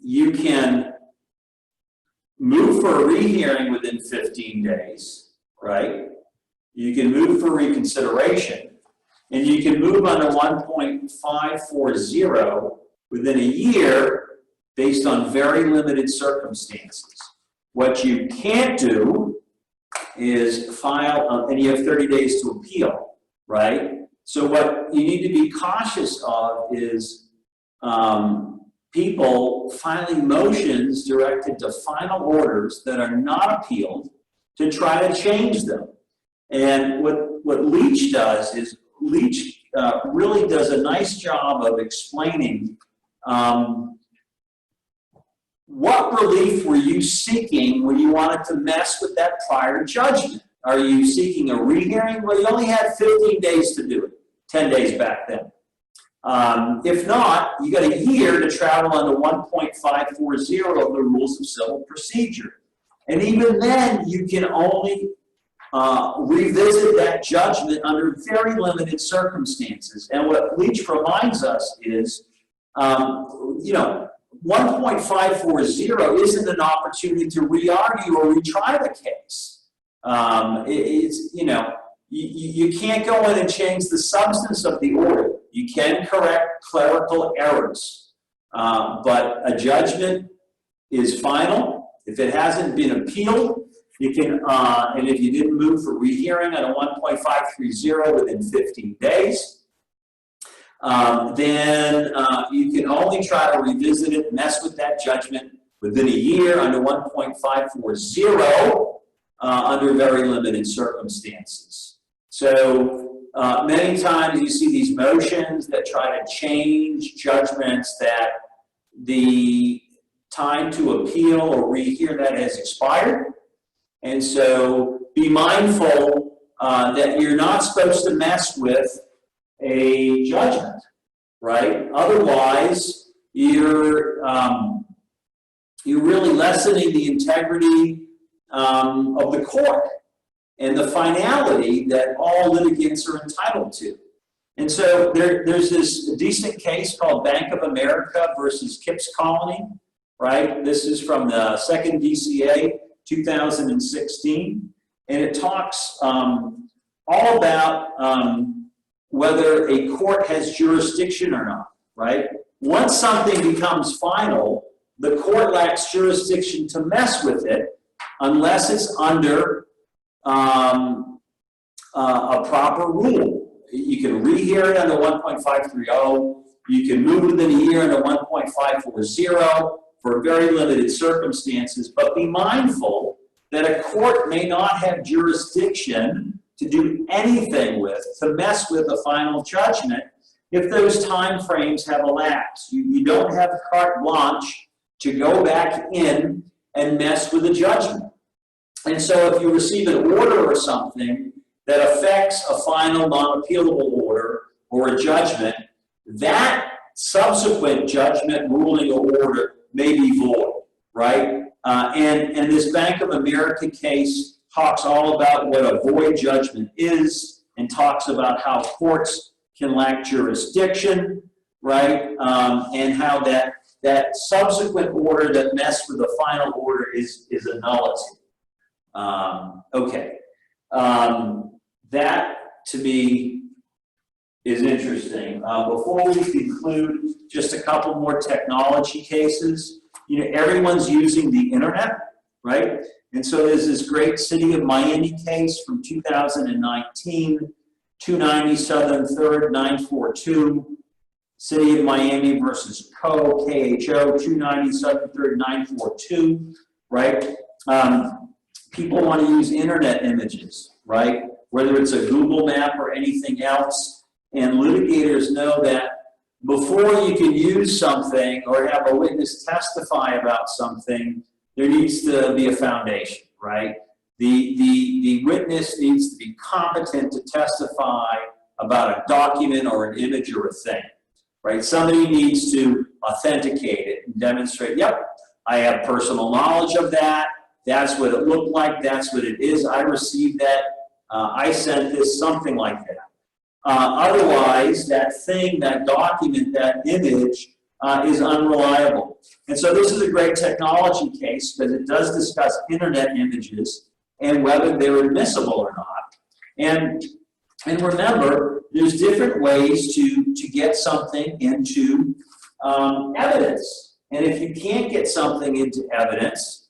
Speaker 1: You can move for a rehearing within 15 days, right? You can move for reconsideration, and you can move under 1.540 within a year based on very limited circumstances. What you can't do is file, and you have 30 days to appeal, right? So what you need to be cautious of is people filing motions directed to final orders that are not appealed to try to change them. And what Leach does is Leach really does a nice job of explaining what relief were you seeking when you wanted to mess with that prior judgment? Are you seeking a rehearing? Well, you only had 15 days to do it, 10 days back then. If not, you got a year to travel under 1.540 of the Rules of Civil Procedure. And even then, you can only revisit that judgment under very limited circumstances. And what Leach reminds us is, you know, 1.540 isn't an opportunity to re-argue or retry the case. It's, you know, you can't go in and change the substance of the order. You can correct clerical errors, but a judgment is final. If it hasn't been appealed, you can, and if you didn't move for rehearing on a 1.530 within 15 days, then you can only try to revisit it, mess with that judgment within a year under 1.540 under very limited circumstances. So many times you see these motions that try to change judgments that the time to appeal or rehear that has expired. And so be mindful that you're not supposed to mess with a judgment, right? Otherwise, you're really lessening the integrity of the court and the finality that all litigants are entitled to. And so there's this decent case called Bank of America versus Kipps Colony, right? This is from the 2nd DCA, 2016, and it talks all about whether a court has jurisdiction or not, right? Once something becomes final, the court lacks jurisdiction to mess with it unless it's under a proper rule. You can rehear it under 1.530. You can move within a year under 1.540 for very limited circumstances, but be mindful that a court may not have jurisdiction to do anything with, to mess with a final judgment if those time frames have elapsed. You don't have carte blanche to go back in and mess with a judgment. And so if you receive an order or something that affects a final non-appealable order or a judgment, that subsequent judgment, ruling, or order may be void, right? And this Bank of America case talks all about what a void judgment is and talks about how courts can lack jurisdiction, right? And how that subsequent order that messed with the final order is a nullity. Okay. That, to me, is interesting. Before we conclude, just a couple more technology cases. You know, everyone's using the internet, right? And so there's this great City of Miami case from 2019, 290 Southern 3rd, 942. City of Miami versus KHO, 290 Southern 3rd, 942, right? People want to use internet images, right? Whether it's a Google map or anything else. And litigators know that before you can use something or have a witness testify about something, there needs to be a foundation, right? The witness needs to be competent to testify about a document or an image or a thing, right? Somebody needs to authenticate it and demonstrate, yep, I have personal knowledge of that. That's what it looked like. That's what it is. I received that. I sent this, something like that. Otherwise, that thing, that document, that image is unreliable. And so this is a great technology case because it does discuss internet images and whether they're admissible or not. And remember, there's different ways to get something into evidence. And if you can't get something into evidence,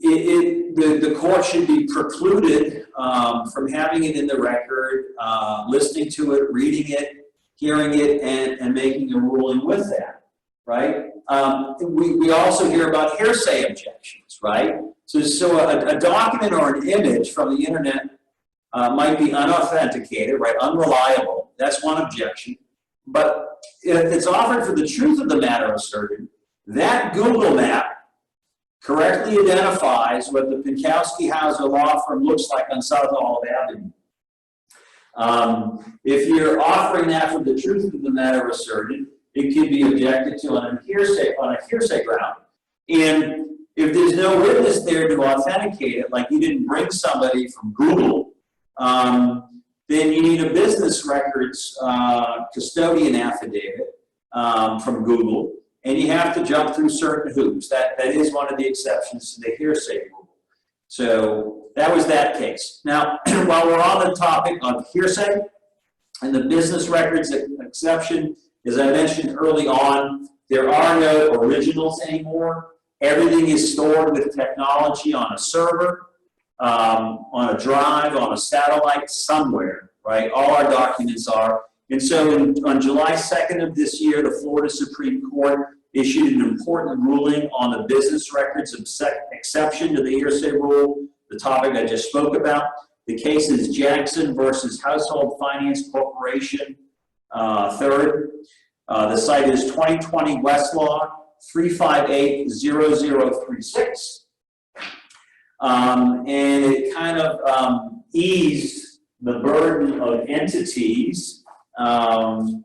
Speaker 1: the court should be precluded from having it in the record, listening to it, reading it, hearing it, and making a ruling with that, right? We also hear about hearsay objections, right? So a document or an image from the internet might be unauthenticated, right, unreliable. That's one objection. But if it's offered for the truth of the matter asserted, that Google map correctly identifies what the P.L.C. Hauser law firm looks like on South Olive Avenue. If you're offering that for the truth of the matter asserted, it can be objected to on a hearsay ground. And if there's no witness there to authenticate it, like you didn't bring somebody from Google, then you need a business records custodian affidavit from Google, and you have to jump through certain hoops. That is one of the exceptions to the hearsay rule. So that was that case. Now, while we're on the topic of hearsay and the business records exception, as I mentioned early on, there are no originals anymore. Everything is stored with technology on a server, on a drive, on a satellite, somewhere, right? All our documents are. And so on July 2nd of this year, the Florida Supreme Court issued an important ruling on the business records exception to the hearsay rule, the topic I just spoke about. The case is Jackson versus Household Finance Corporation, third. The site is 2020 Westlaw 3580036. And it kind of eased the burden of entities from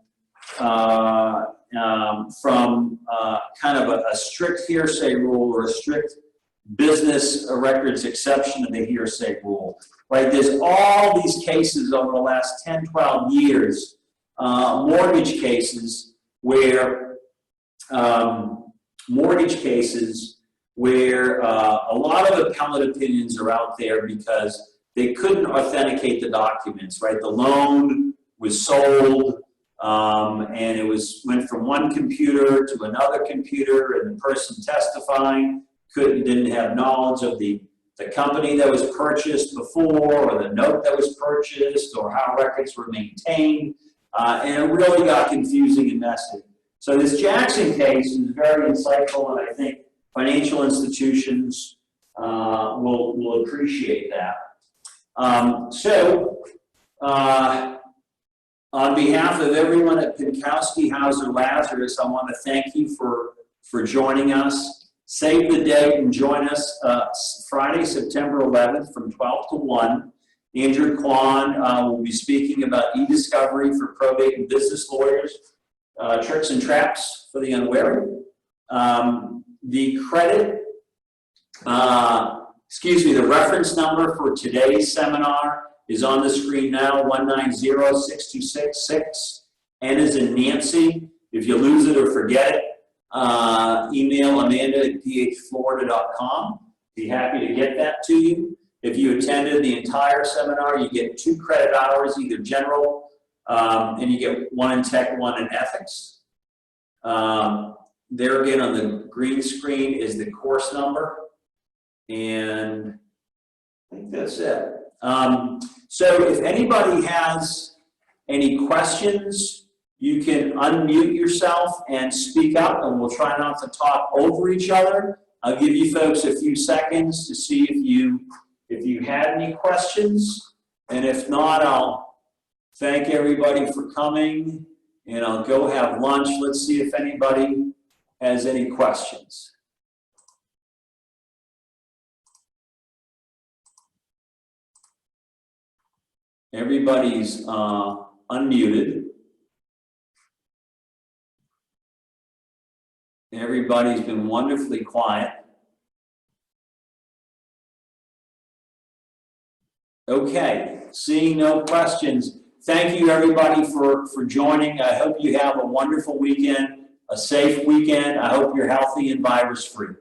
Speaker 1: kind of a strict hearsay rule or a strict business records exception to the hearsay rule, right? There's all these cases over the last 10, 12 years, mortgage cases where a lot of appellate opinions are out there because they couldn't authenticate the documents, right? The loan was sold, and it went from one computer to another computer, and the person testifying didn't have knowledge of the company that was purchased before, or the note that was purchased, or how records were maintained, and it really got confusing and messy. So this Jackson case is very insightful, and I think financial institutions will appreciate that. On behalf of everyone at P.L.C. Hauser Lazarus, I want to thank you for joining us. Save the date and join us Friday, September 11th from 12 to 1. Andrew Kwan will be speaking about e-discovery for probate and business lawyers, tricks and traps for the unwary. The reference number for today's seminar is on the screen now, 190-6266. N is in Nancy. If you lose it or forget it, email amanda@phflorida.com. Be happy to get that to you. If you attended the entire seminar, you get 2 credit hours, either general, and you get 1 in tech, 1 in ethics. There again on the green screen is the course number. And I think that's it. So if anybody has any questions, you can unmute yourself and speak up, and we'll try not to talk over each other. I'll give you folks a few seconds to see if you had any questions, and if not, I'll thank everybody for coming, and I'll go have lunch. Let's see if anybody has any questions. Everybody's unmuted. Everybody's been wonderfully quiet. Okay, seeing no questions, thank you everybody for joining. I hope you have a wonderful weekend, a safe weekend. I hope you're healthy and virus-free.